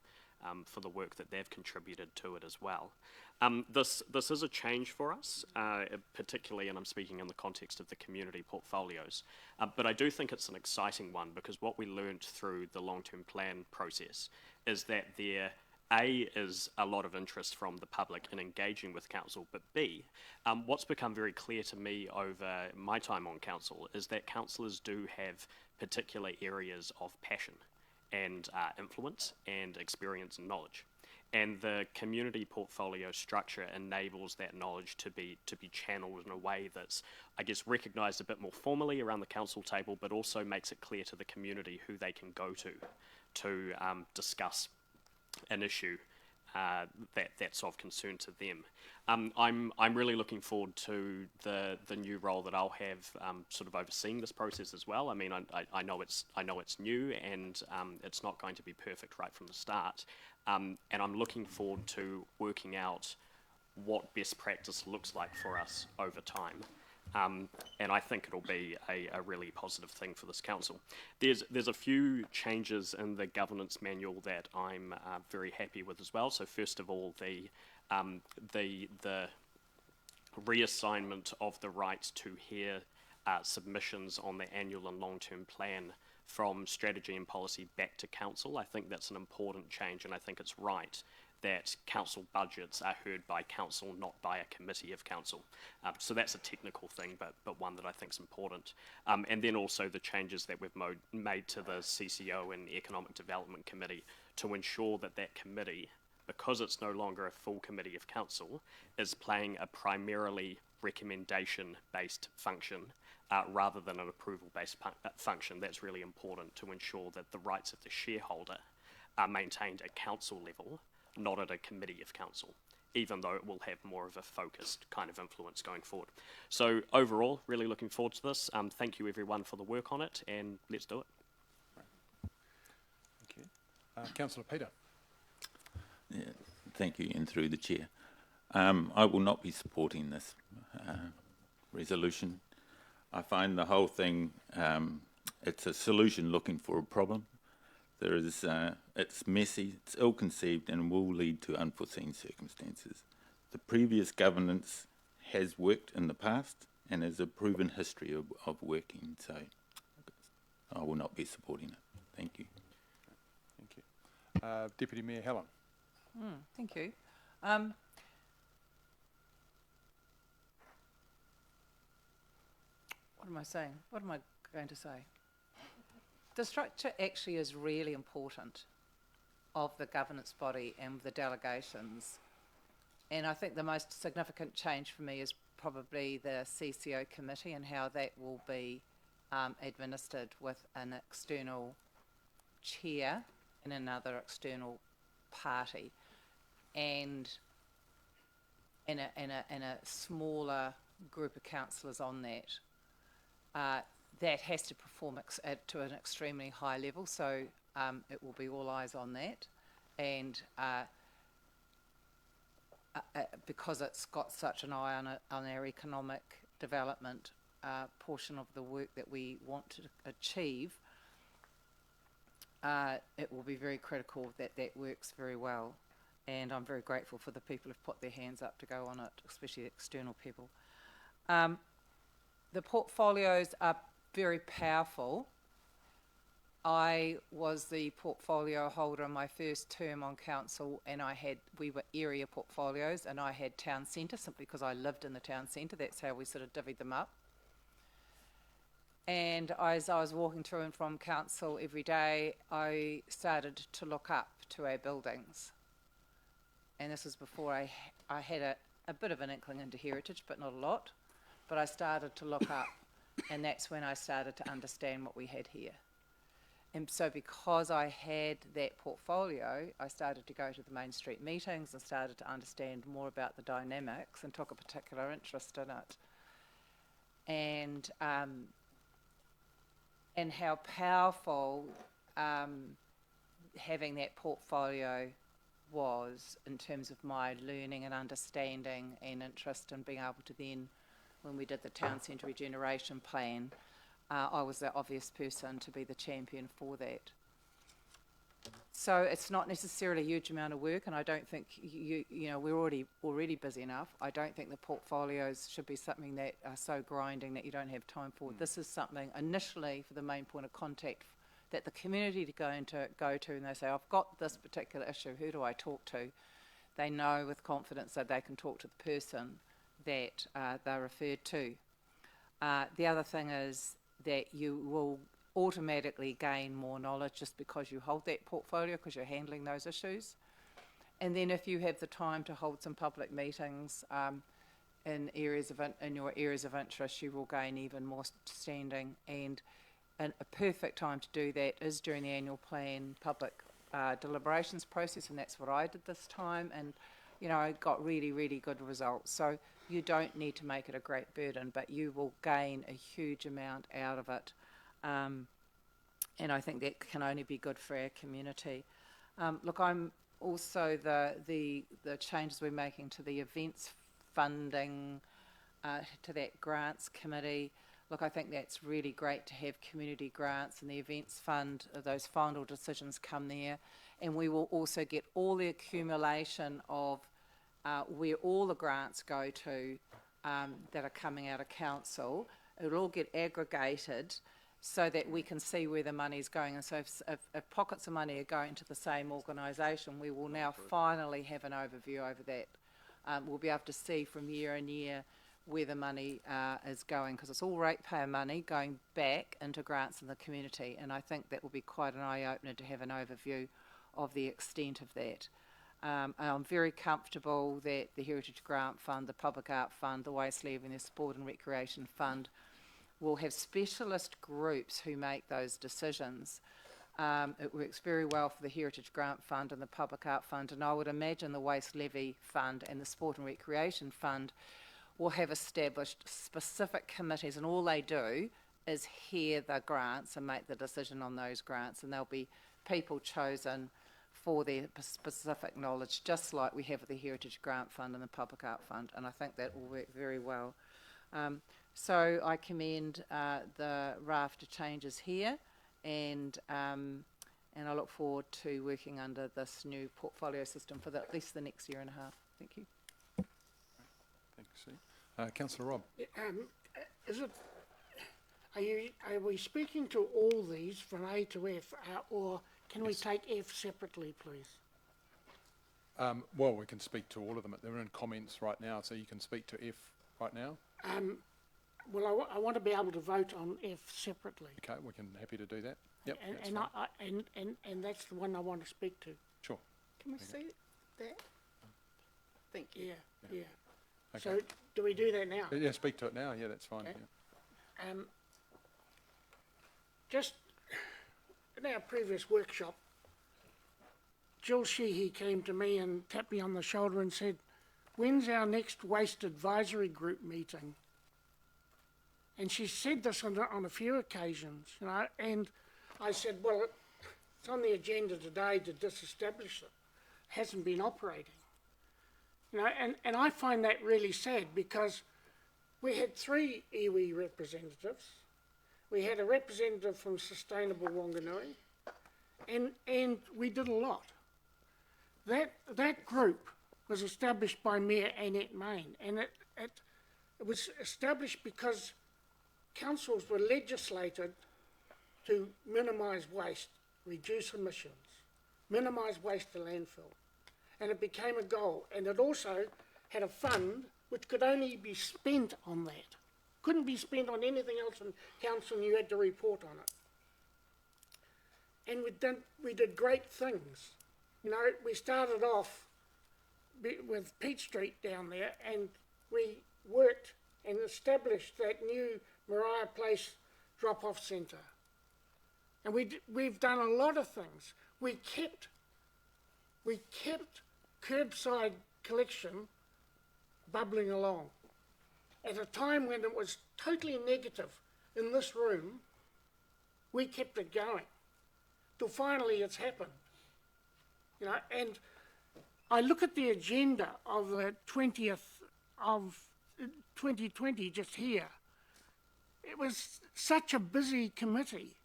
for the work that they've contributed to it as well. This is a change for us, particularly, and I'm speaking in the context of the community portfolios, but I do think it's an exciting one because what we learned through the long-term plan process is that there is a lot of interest from the public in engaging with council, but B, what's become very clear to me over my time on council is that councillors do have particular areas of passion and influence and experience and knowledge. And the community portfolio structure enables that knowledge to be channeled in a way that's, I guess, recognised a bit more formally around the council table, but also makes it clear to the community who they can go to discuss an issue that's of concern to them. I'm really looking forward to the new role that I'll have, sort of overseeing this process as well. I mean, I know it's new and it's not going to be perfect right from the start, and I'm looking forward to working out what best practice looks like for us over time. And I think it'll be a really positive thing for this council. There's a few changes in the governance manual that I'm very happy with as well. So first of all, the reassignment of the right to hear submissions on the annual and long-term plan from strategy and policy back to council. I think that's an important change, and I think it's right that council budgets are heard by council, not by a committee of council. So that's a technical thing, but one that I think is important. And then also the changes that we've made to the CCO and Economic Development Committee to ensure that that committee, because it's no longer a full committee of council, is playing a primarily recommendation-based function rather than an approval-based function. That's really important to ensure that the rights of the shareholder are maintained at council level, not at a committee of council, even though it will have more of a focused kind of influence going forward. So overall, really looking forward to this. Thank you everyone for the work on it, and let's do it. Thank you. Councillor Peter. Yeah, thank you, and through the chair. I will not be supporting this resolution. I find the whole thing, it's a solution looking for a problem. It's messy, it's ill-conceived, and will lead to unforeseen circumstances. The previous governance has worked in the past and has a proven history of working, so I will not be supporting it. Thank you. Thank you. Deputy Mayor Helen. Thank you. What am I saying? What am I going to say? The structure actually is really important of the governance body and the delegations. And I think the most significant change for me is probably the CCO committee and how that will be administered with an external chair and another external party, and in a smaller group of councillors on that. That has to perform to an extremely high level, so it will be all eyes on that. And because it's got such an eye on our economic development portion of the work that we want to achieve, it will be very critical that that works very well. And I'm very grateful for the people who've put their hands up to go on it, especially external people. The portfolios are very powerful. I was the portfolio holder in my first term on council, and we were area portfolios, and I had town centre simply because I lived in the town centre. That's how we sort of divvied them up. And as I was walking through and from council every day, I started to look up to our buildings. And this was before I I had a bit of an inkling into heritage, but not a lot. But I started to look up, and that's when I started to understand what we had here. And so because I had that portfolio, I started to go to the Main Street meetings and started to understand more about the dynamics and took a particular interest in it. And how powerful having that portfolio was in terms of my learning and understanding and interest in being able to then, when we did the town centre regeneration plan, I was the obvious person to be the champion for that. So it's not necessarily a huge amount of work, and I don't think you know, we're already busy enough. I don't think the portfolios should be something that are so grinding that you don't have time for. This is something initially for the main point of contact that the community to go to, and they say, I've got this particular issue, who do I talk to? They know with confidence that they can talk to the person that they're referred to. The other thing is that you will automatically gain more knowledge just because you hold that portfolio, because you're handling those issues. And then if you have the time to hold some public meetings in your areas of interest, you will gain even more standing. And a perfect time to do that is during the annual plan public deliberations process, and that's what I did this time. And you know, I got really, really good results. So you don't need to make it a great burden, but you will gain a huge amount out of it. And I think that can only be good for our community. Look, I'm also the changes we're making to the events funding, to that grants committee. Look, I think that's really great to have community grants and the events fund, those final decisions come there. And we will also get all the accumulation of where all the grants go to that are coming out of council. It'll all get aggregated so that we can see where the money's going. And so if pockets of money are going to the same organisation, we will now finally have an overview over that. We'll be able to see from year on year where the money is going, because it's all ratepayer money going back into grants in the community, and I think that will be quite an eye-opener to have an overview of the extent of that. I'm very comfortable that the Heritage Grant Fund, the Public Art Fund, the Waste Levy and the Sport and Recreation Fund will have specialist groups who make those decisions. It works very well for the Heritage Grant Fund and the Public Art Fund, and I would imagine the Waste Levy Fund and the Sport and Recreation Fund will have established specific committees, and all they do is hear the grants and make the decision on those grants, and there'll be people chosen for their specific knowledge, just like we have with the Heritage Grant Fund and the Public Art Fund, and I think that will work very well. So I commend the raft of changes here, and I look forward to working under this new portfolio system for at least the next year and a half. Thank you. Thanks, Councillor Robb. Is it? Are we speaking to all these from A to F, or can we take F separately, please? Well, we can speak to all of them. They're in comments right now, so you can speak to F right now. Well, I want to be able to vote on F separately. Okay, we can happy to do that. Yep, and that's the one I want to speak to. Sure. Can we see that? Thank you. Yeah. Okay. So do we do that now? Yeah, speak to it now. Yeah, that's fine. Okay. Yeah. Just in our previous workshop, Jill Sheehy came to me and tapped me on the shoulder and said, "When's our next waste advisory group meeting?" And she said this on a few occasions, you know, and I said, well, it's on the agenda today to disestablish it. It hasn't been operating. You know, and I find that really sad, because we had 3 iwi representatives. We had a representative from Sustainable Wanganui, and we did a lot. That group was established by Mayor Annette Main, and it was established because councils were legislated to minimise waste, reduce emissions, minimise waste to landfill. And it became a goal. And it also had a fund which could only be spent on that. Couldn't be spent on anything else in council, and you had to report on it. And we did great things. You know, we started off with Peach Street down there, and we worked and established that new Mariah Place drop-off centre. And we've done a lot of things. We kept curbside collection bubbling along. At a time when it was totally negative in this room, we kept it going till finally it's happened. You know, and I look at the agenda of the 20th of 2020 just here. It was such a busy committee.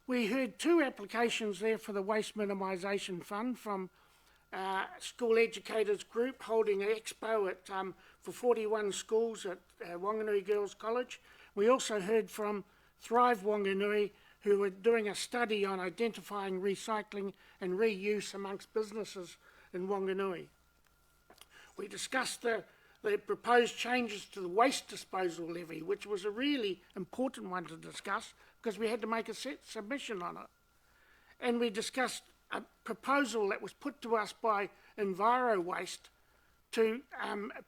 We heard 2 applications there for the Waste Minimisation Fund from School Educators Group holding an expo at, for 41 schools at Wanganui Girls College. We also heard from Thrive Wanganui, who were doing a study on identifying recycling and reuse amongst businesses in Wanganui. We discussed the proposed changes to the waste disposal levy, which was a really important one to discuss because we had to make a submission on it. And we discussed a proposal that was put to us by Enviro Waste to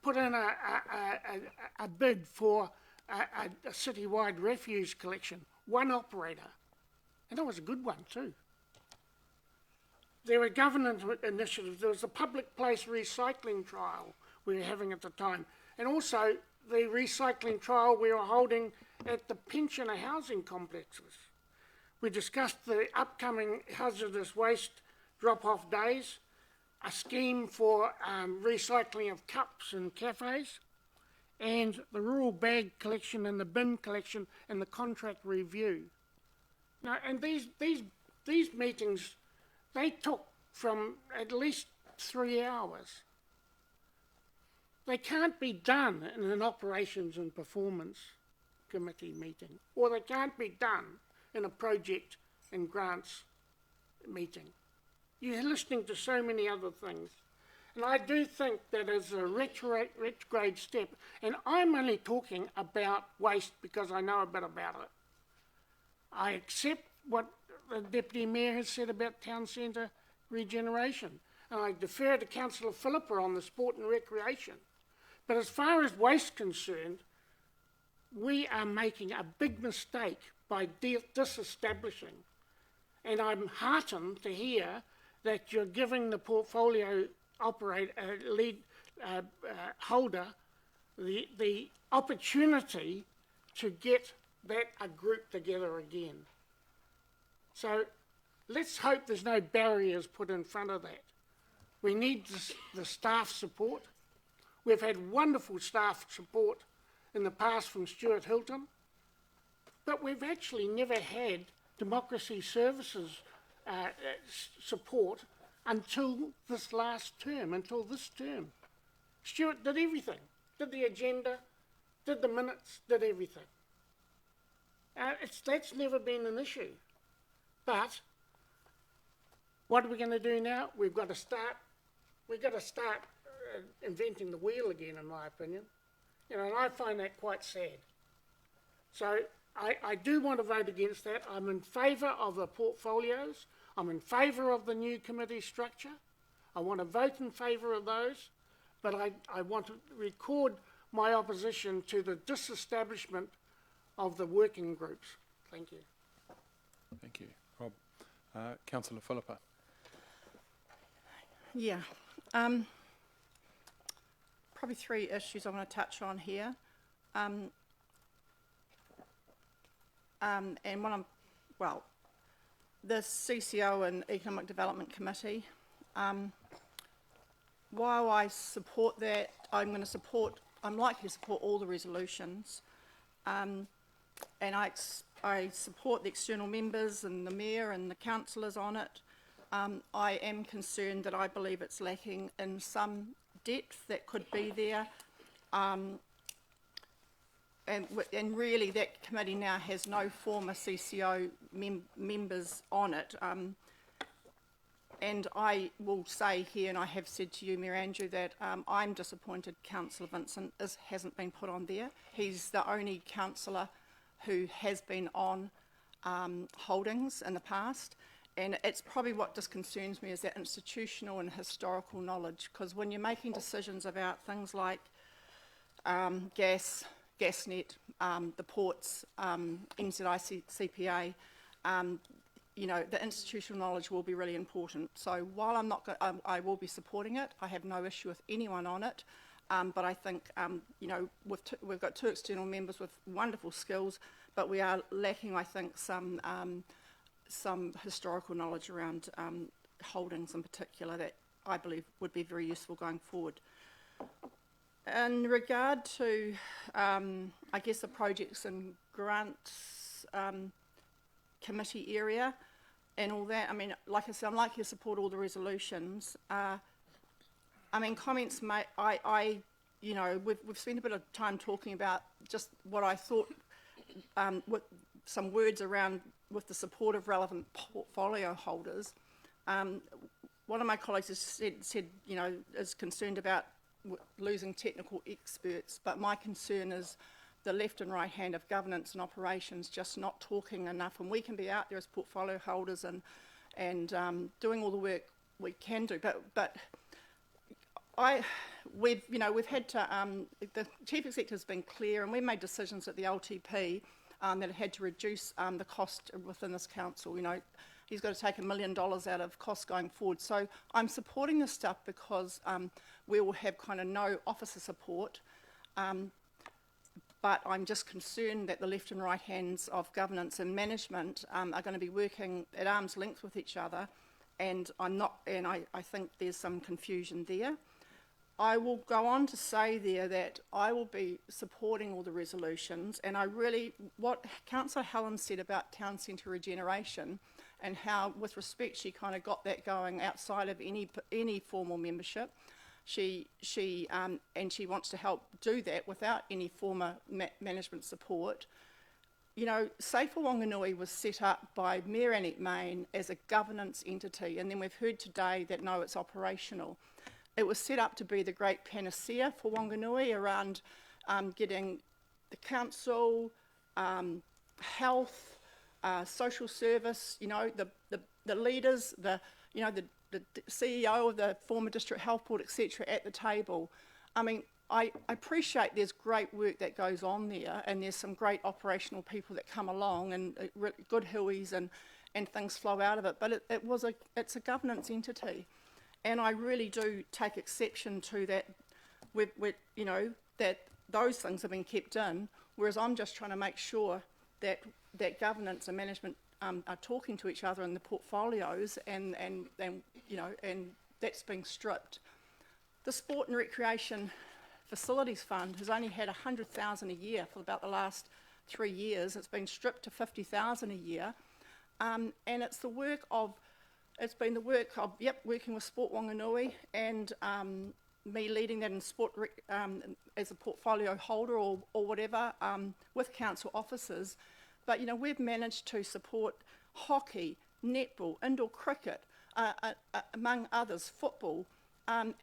put in a bid for a citywide refuse collection, one operator. And that was a good one too. There were governance initiatives. There was the public place recycling trial we were having at the time. And also the recycling trial we were holding at the pensioner housing complexes. We discussed the upcoming hazardous waste drop-off days, a scheme for recycling of cups in cafes, and the rural bag collection and the bin collection and the contract review. Now, and these meetings, they took from at least 3 hours. They can't be done in an operations and performance committee meeting, or they can't be done in a project and grants meeting. You're listening to so many other things. And I do think that is a retrograde step. And I'm only talking about waste because I know a bit about it. I accept what the Deputy Mayor has said about town centre regeneration. And I defer to Councillor Philippa on the sport and recreation. But as far as waste concerned, we are making a big mistake by disestablishing. And I'm heartened to hear that you're giving the portfolio lead holder the opportunity to get a group together again. So let's hope there's no barriers put in front of that. We need the staff support. We've had wonderful staff support in the past from Stuart Hilton, but we've actually never had democracy services support until this last term, until this term. Stuart did everything, did the agenda, did the minutes, did everything. That's never been an issue. But what are we going to do now? We've got to start inventing the wheel again, in my opinion. You know, and I find that quite sad. So I do want to vote against that. I'm in favour of the portfolios. I'm in favour of the new committee structure. I want to vote in favour of those, but I want to record my opposition to the disestablishment of the working groups. Thank you. Thank you, Rob. Councillor Philippa. Yeah. Probably 3 issues I want to touch on here. And one the CCO and Economic Development Committee. While I support that, I'm likely to support all the resolutions. And I support the external members and the Mayor and the councillors on it. I am concerned that I believe it's lacking in some depth that could be there. And really that committee now has no former CCO members on it. And I will say here, and I have said to you, Mayor Andrew, that I'm disappointed Councillor Vincent hasn't been put on there. He's the only councillor who has been on holdings in the past. and it's probably what just concerns me is that institutional and historical knowledge, because when you're making decisions about things like Gasnet, the ports, NZICPA, the institutional knowledge will be really important. So while I'm not, I will be supporting it. I have no issue with anyone on it, but I think we've got 2 external members with wonderful skills, but we are lacking, I think, some historical knowledge around holdings in particular that I believe would be very useful going forward. In regard to, I guess, the projects and grants committee area and all that, I mean, like I said, I'm likely to support all the resolutions. I mean, comments made, we've spent a bit of time talking about just what I thought, with some words around with the support of relevant portfolio holders. One of my colleagues has said, is concerned about losing technical experts, but my concern is the left and right hand of governance and operations just not talking enough, and we can be out there as portfolio holders and doing all the work we can do, but we've had to, the chief executive has been clear, and we made decisions at the LTP that it had to reduce the cost within this council. He's got to take $1 million out of costs going forward. So I'm supporting this stuff because we will have kind of no officer support, but I'm just concerned that the left and right hands of governance and management are going to be working at arm's length with each other, and I think there's some confusion there. I will go on to say there that I will be supporting all the resolutions, and what Councillor Helen said about town centre regeneration and how, with respect, she kind of got that going outside of any formal membership. She wants to help do that without any former management support. Safer Wanganui was set up by Mayor Annette Main as a governance entity, and then we've heard today that no, it's operational. It was set up to be the great panacea for Wanganui around getting the council, health, social service, the leaders, the CEO of the former district health board, etc., at the table. I mean, I appreciate there's great work that goes on there, and there's some great operational people that come along, and good hui's and things flow out of it, but it's a governance entity. And I really do take exception to that, that those things have been kept in, whereas I'm just trying to make sure that governance and management are talking to each other in the portfolios, and that's being stripped. The Sport and Recreation Facilities Fund has only had $100,000 a year for about the last 3 years. It's been stripped to $50,000 a year, and it's the work of. It's been the work of, working with Sport Wanganui and me leading that in sport as a portfolio holder or whatever with council officers. But, we've managed to support hockey, netball, indoor cricket, among others, football. And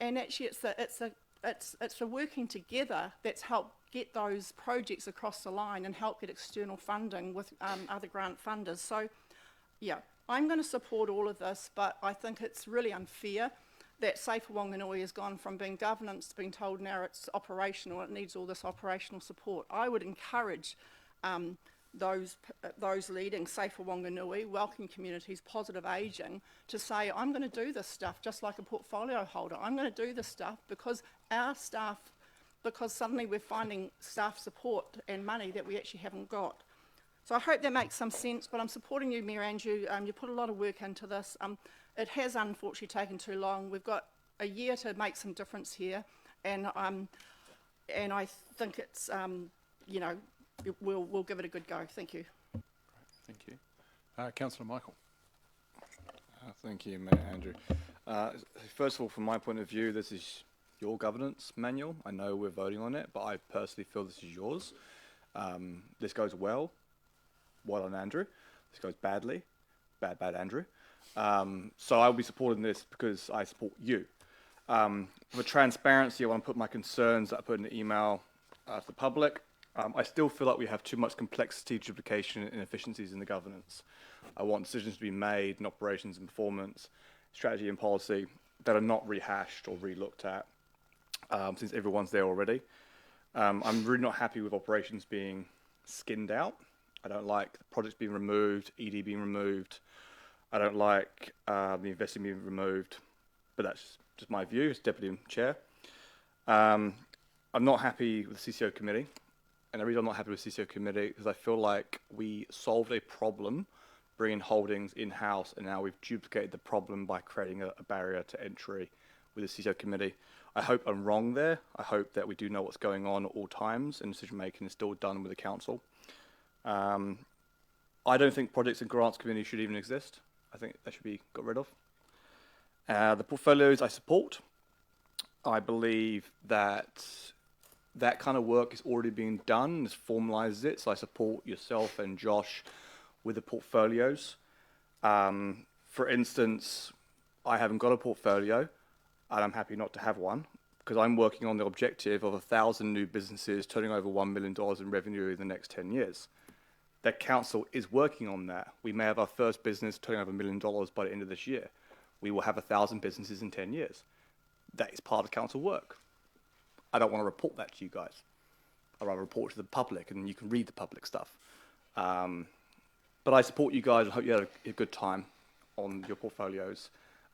actually it's the working together that's helped get those projects across the line and help get external funding with other grant funders. So, I'm going to support all of this, but I think it's really unfair that Safer Wanganui has gone from being governance to being told now it's operational, it needs all this operational support. I would encourage those leading Safer Wanganui, welcoming communities, positive ageing, to say, I'm going to do this stuff just like a portfolio holder. I'm going to do this stuff because suddenly we're finding staff support and money that we actually haven't got. So I hope that makes some sense, but I'm supporting you, Mayor Andrew. You put a lot of work into this. It has unfortunately taken too long. We've got a year to make some difference here, and I think it's, we'll give it a good go. Thank you. Thank you. Councillor Michael. Thank you, Mayor Andrew. First of all, from my point of view, this is your governance manual. I know we're voting on it, but I personally feel this is yours. This goes well on Andrew. This goes badly, bad Andrew. So I'll be supporting this because I support you. For transparency, I want to put my concerns that I put in the email to the public. I still feel like we have too much complexity, duplication, and inefficiencies in the governance. I want decisions to be made in operations and performance, strategy and policy that are not rehashed or re-looked at since everyone's there already. I'm really not happy with operations being skinned out. I don't like the projects being removed, ED being removed. I don't like the investing being removed, but that's just my view as Deputy Chair. I'm not happy with the CCO committee. And the reason I'm not happy with the CCO committee is I feel like we solved a problem bringing holdings in-house, and now we've duplicated the problem by creating a barrier to entry with the CCO committee. I hope I'm wrong there. I hope that we do know what's going on at all times and decision-making is still done with the council. I don't think projects and grants committee should even exist. I think they should be got rid of. The portfolios I support. I believe that that kind of work is already being done, has formalised it, so I support yourself and Josh with the portfolios. For instance, I haven't got a portfolio, and I'm happy not to have one, because I'm working on the objective of 1,000 new businesses turning over $1 million in revenue in the next 10 years. The council is working on that. We may have our first business turning over $1 million by the end of this year. We will have 1,000 businesses in 10 years. That is part of council work. I don't want to report that to you guys. I'd rather report to the public, and you can read the public stuff. But I support you guys. I hope you had a good time on your portfolios.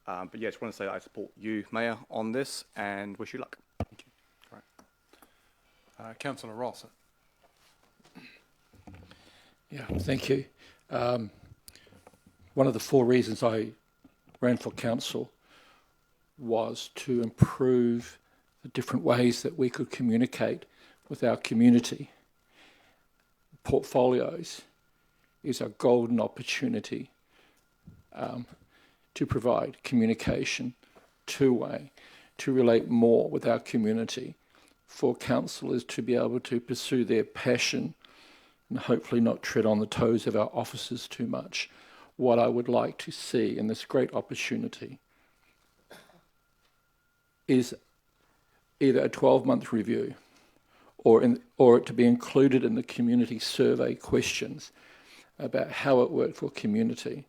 But yeah, I just want to say I support you, Mayor, on this, and wish you luck. Thank you. Great. Councillor Ross. Yeah, thank you. One of the 4 reasons I ran for council was to improve the different ways that we could communicate with our community. Portfolios is a golden opportunity to provide communication, two-way, to relate more with our community, for councillors to be able to pursue their passion and hopefully not tread on the toes of our officers too much. What I would like to see in this great opportunity is either a 12-month review or to be included in the community survey questions about how it worked for community,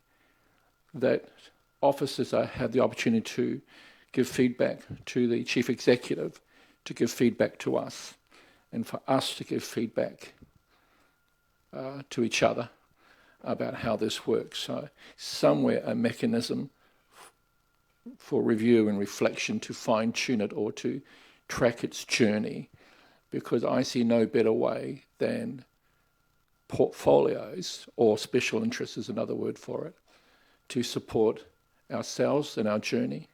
that officers have the opportunity to give feedback to the chief executive, to give feedback to us, and for us to give feedback to each other about how this works. So somewhere a mechanism for review and reflection to fine-tune it or to track its journey, because I see no better way than portfolios, or special interests is another word for it, to support ourselves in our journey,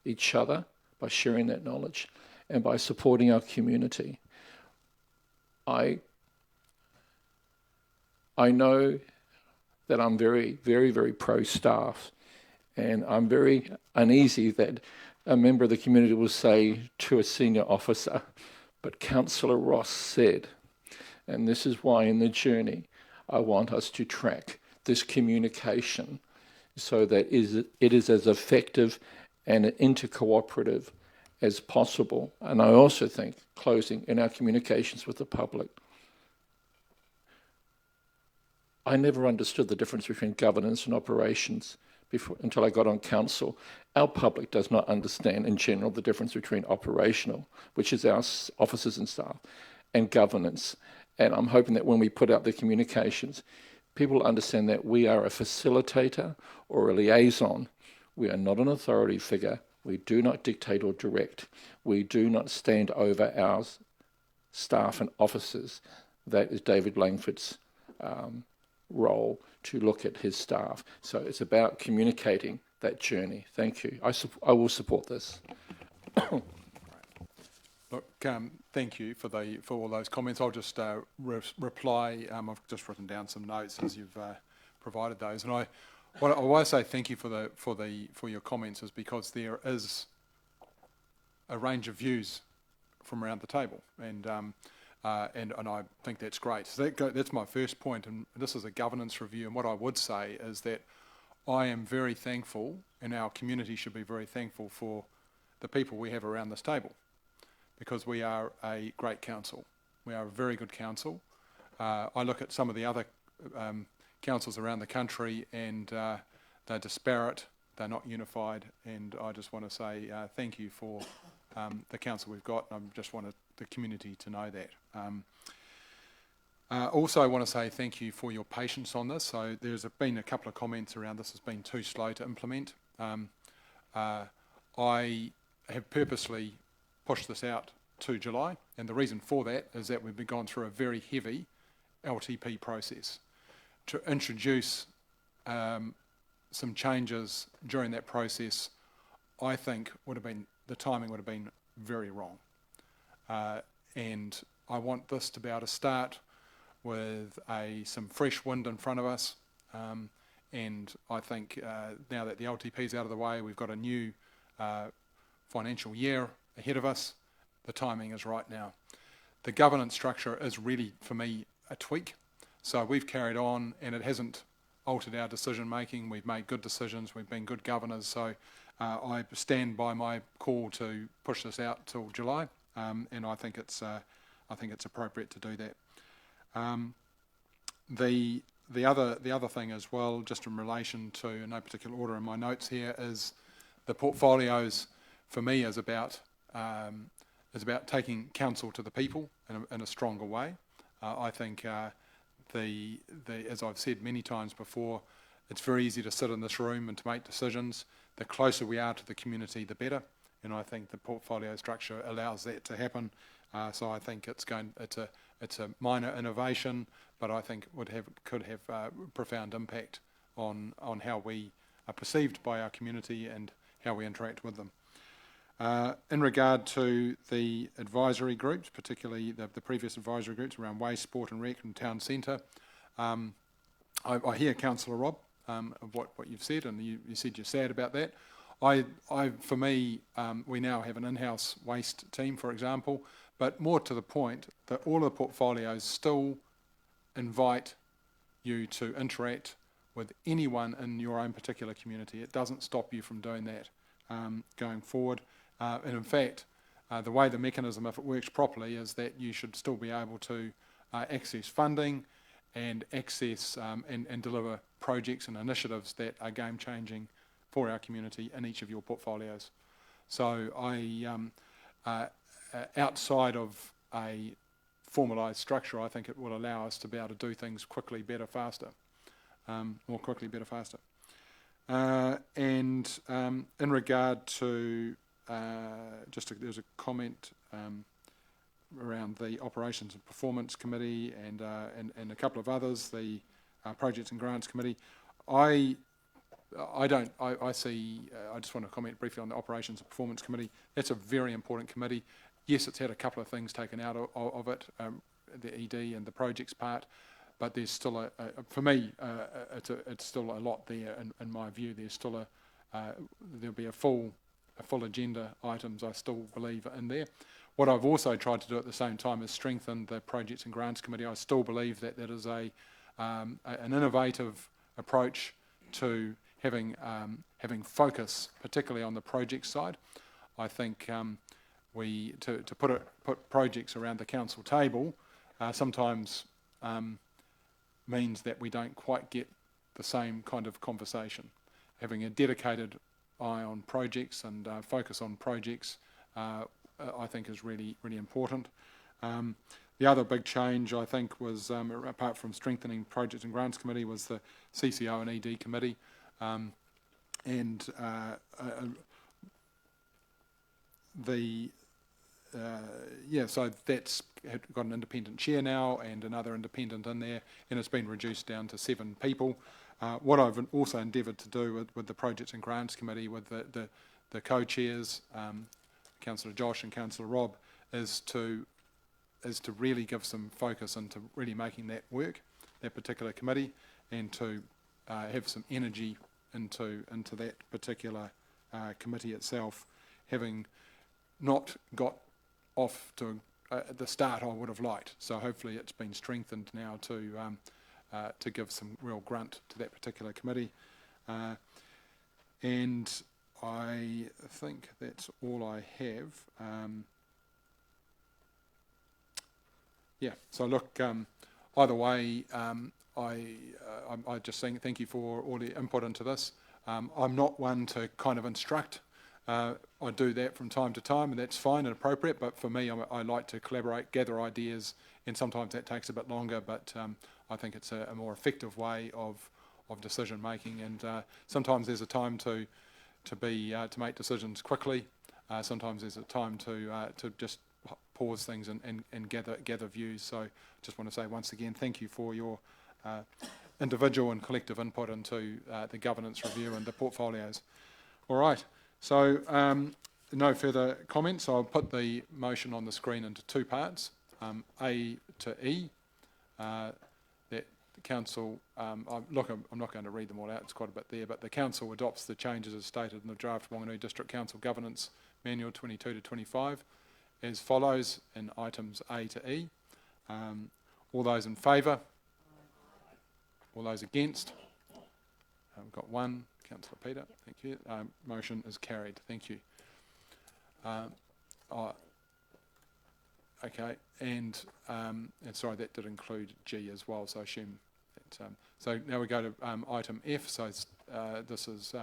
each other, by sharing that knowledge, and by supporting our community. I know that I'm very, very, very pro-staff, and I'm very uneasy that a member of the community will say to a senior officer, but Councillor Ross said, and this is why in the journey I want us to track this communication so that it is as effective and intercooperative as possible. And I also think, closing, in our communications with the public, I never understood the difference between governance and operations until I got on council. Our public does not understand in general the difference between operational, which is our officers and staff, and governance. And I'm hoping that when we put out the communications, people understand that we are a facilitator or a liaison. We are not an authority figure. We do not dictate or direct. We do not stand over our staff and officers. That is David Langford's role, to look at his staff. So it's about communicating that journey. Thank you. I will support this. Look, thank you for all those comments. I'll just reply. I've just written down some notes as you've provided those, and what I want to say thank you for your comments is because there is a range of views from around the table, and I think that's great. So that's my first point, and this is a governance review. And what I would say is that I am very thankful, and our community should be very thankful for the people we have around this table, because we are a great council. We are a very good council. I look at some of the other councils around the country, and they're disparate, they're not unified, and I just want to say thank you for the council we've got. I just wanted the community to know that. Also, I want to say thank you for your patience on this. So there's been a couple of comments around this has been too slow to implement. I have purposely pushed this out to July, and the reason for that is that we've been gone through a very heavy LTP process. To introduce some changes during that process, I think the timing would have been very wrong. And I want this to be able to start with some fresh wind in front of us. And I think now that the LTP is out of the way, we've got a new financial year ahead of us. The timing is right now. The governance structure is really, for me, a tweak. So we've carried on, and it hasn't altered our decision making. We've made good decisions. We've been good governors. So I stand by my call to push this out till July, and I think it's appropriate to do that. The other thing as well, just in relation to no particular order in my notes here, is the portfolios. For me, is about taking council to the people in a stronger way. I think as I've said many times before, it's very easy to sit in this room and to make decisions. The closer we are to the community, the better. And I think the portfolio structure allows that to happen. So I think it's a minor innovation, but I think could have profound impact on how we are perceived by our community and how we interact with them. In regard to the advisory groups, particularly the previous advisory groups around waste, sport and rec and town centre, I hear Councillor Rob of what you've said, and you said you're sad about that. For me, we now have an in-house waste team, for example, but more to the point, that all the portfolios still invite you to interact with anyone in your own particular community. It doesn't stop you from doing that going forward. And in fact, the way the mechanism, if it works properly, is that you should still be able to access funding and access and deliver projects and initiatives that are game-changing for our community in each of your portfolios. So outside of a formalised structure, I think it will allow us to be able to do things quickly, better, faster. More quickly, better, faster. And in regard to there's a comment around the Operations and Performance Committee and a couple of others, the Projects and Grants Committee. I just want to comment briefly on the Operations and Performance Committee. That's a very important committee. Yes, it's had a couple of things taken out of it, the ED and the projects part, but there's still for me, it's still a lot there in my view. There's still there'll be a full agenda items, I still believe, in there. What I've also tried to do at the same time is strengthen the Projects and Grants Committee. I still believe that is an innovative approach to having focus, particularly on the project side. I think to put projects around the council table sometimes means that we don't quite get the same kind of conversation. Having a dedicated eye on projects and focus on projects, I think is really, really important. The other big change, I think, was, apart from strengthening Projects and Grants Committee, was the CCO and ED Committee. So that's got an independent chair now and another independent in there, and it's been reduced down to 7 people. What I've also endeavoured to do with the Projects and Grants Committee, with the co-chairs, Councillor Josh and Councillor Rob, is to really give some focus into really making that work, that particular committee, and to have some energy into that particular committee itself, having not got off to the start I would have liked. So hopefully it's been strengthened now to give some real grunt to that particular committee. And I think that's all I have. yeah, so look, either way, I just saying thank you for all the input into this. I'm not one to kind of instruct. I do that from time to time, and that's fine and appropriate, but for me, I like to collaborate, gather ideas, and sometimes that takes a bit longer, but I think it's a more effective way of decision making, and sometimes there's a time to make decisions quickly. Sometimes there's a time to just pause things and gather views. So just want to say once again, thank you for your individual and collective input into the governance review and the portfolios. All right, so no further comments. I'll put the motion on the screen into two parts. A to E, that the council, look, I'm not going to read them all out, it's quite a bit there, but the council adopts the changes as stated in the draft Wanganui District Council Governance Manual 22 to 25 as follows in items A to E. All those in favour? All those against? We've got one. Councillor Peter, thank you. Motion is carried. Thank you. Okay, and sorry, that did include G as well, so I assume that. So now we go to item F. So this is,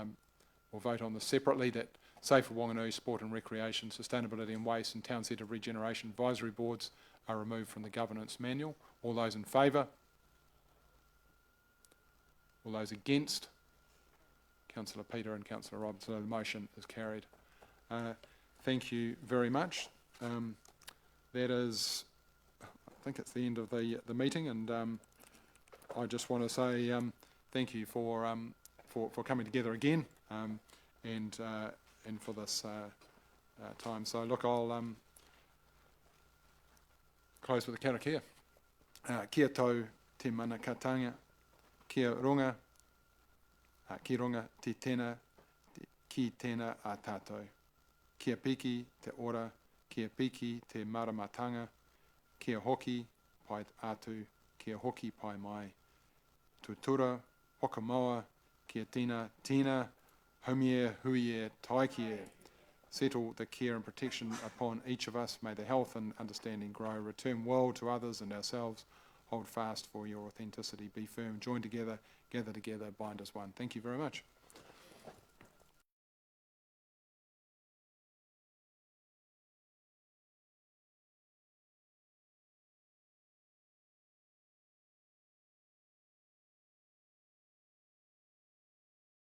we'll vote on this separately, that Safer Wanganui Sport and Recreation, Sustainability and Waste and Town Centre Regeneration Advisory Boards are removed from the governance manual. All those in favour? All those against? Councillor Peter and Councillor Rob, so the motion is carried. Thank you very much. That is, I think it's the end of the meeting, and I just want to say thank you for coming together again, and for this time. So look, I'll close with a karakia. Kia tau te manakatanga, kia runga, ki runga te tēnā, ki tēnā a tātou. Kia piki te ora, kia piki te maramatanga, kia hoki pai atu, kia hoki pai mai. Tutura, hokamoa, kia tina, tina, homie, huie, taikie. Settle the care and protection upon each of us. May the health and understanding grow. Return well to others and ourselves. Hold fast for your authenticity. Be firm. Join together. Gather together. Bind as one. Thank you very much.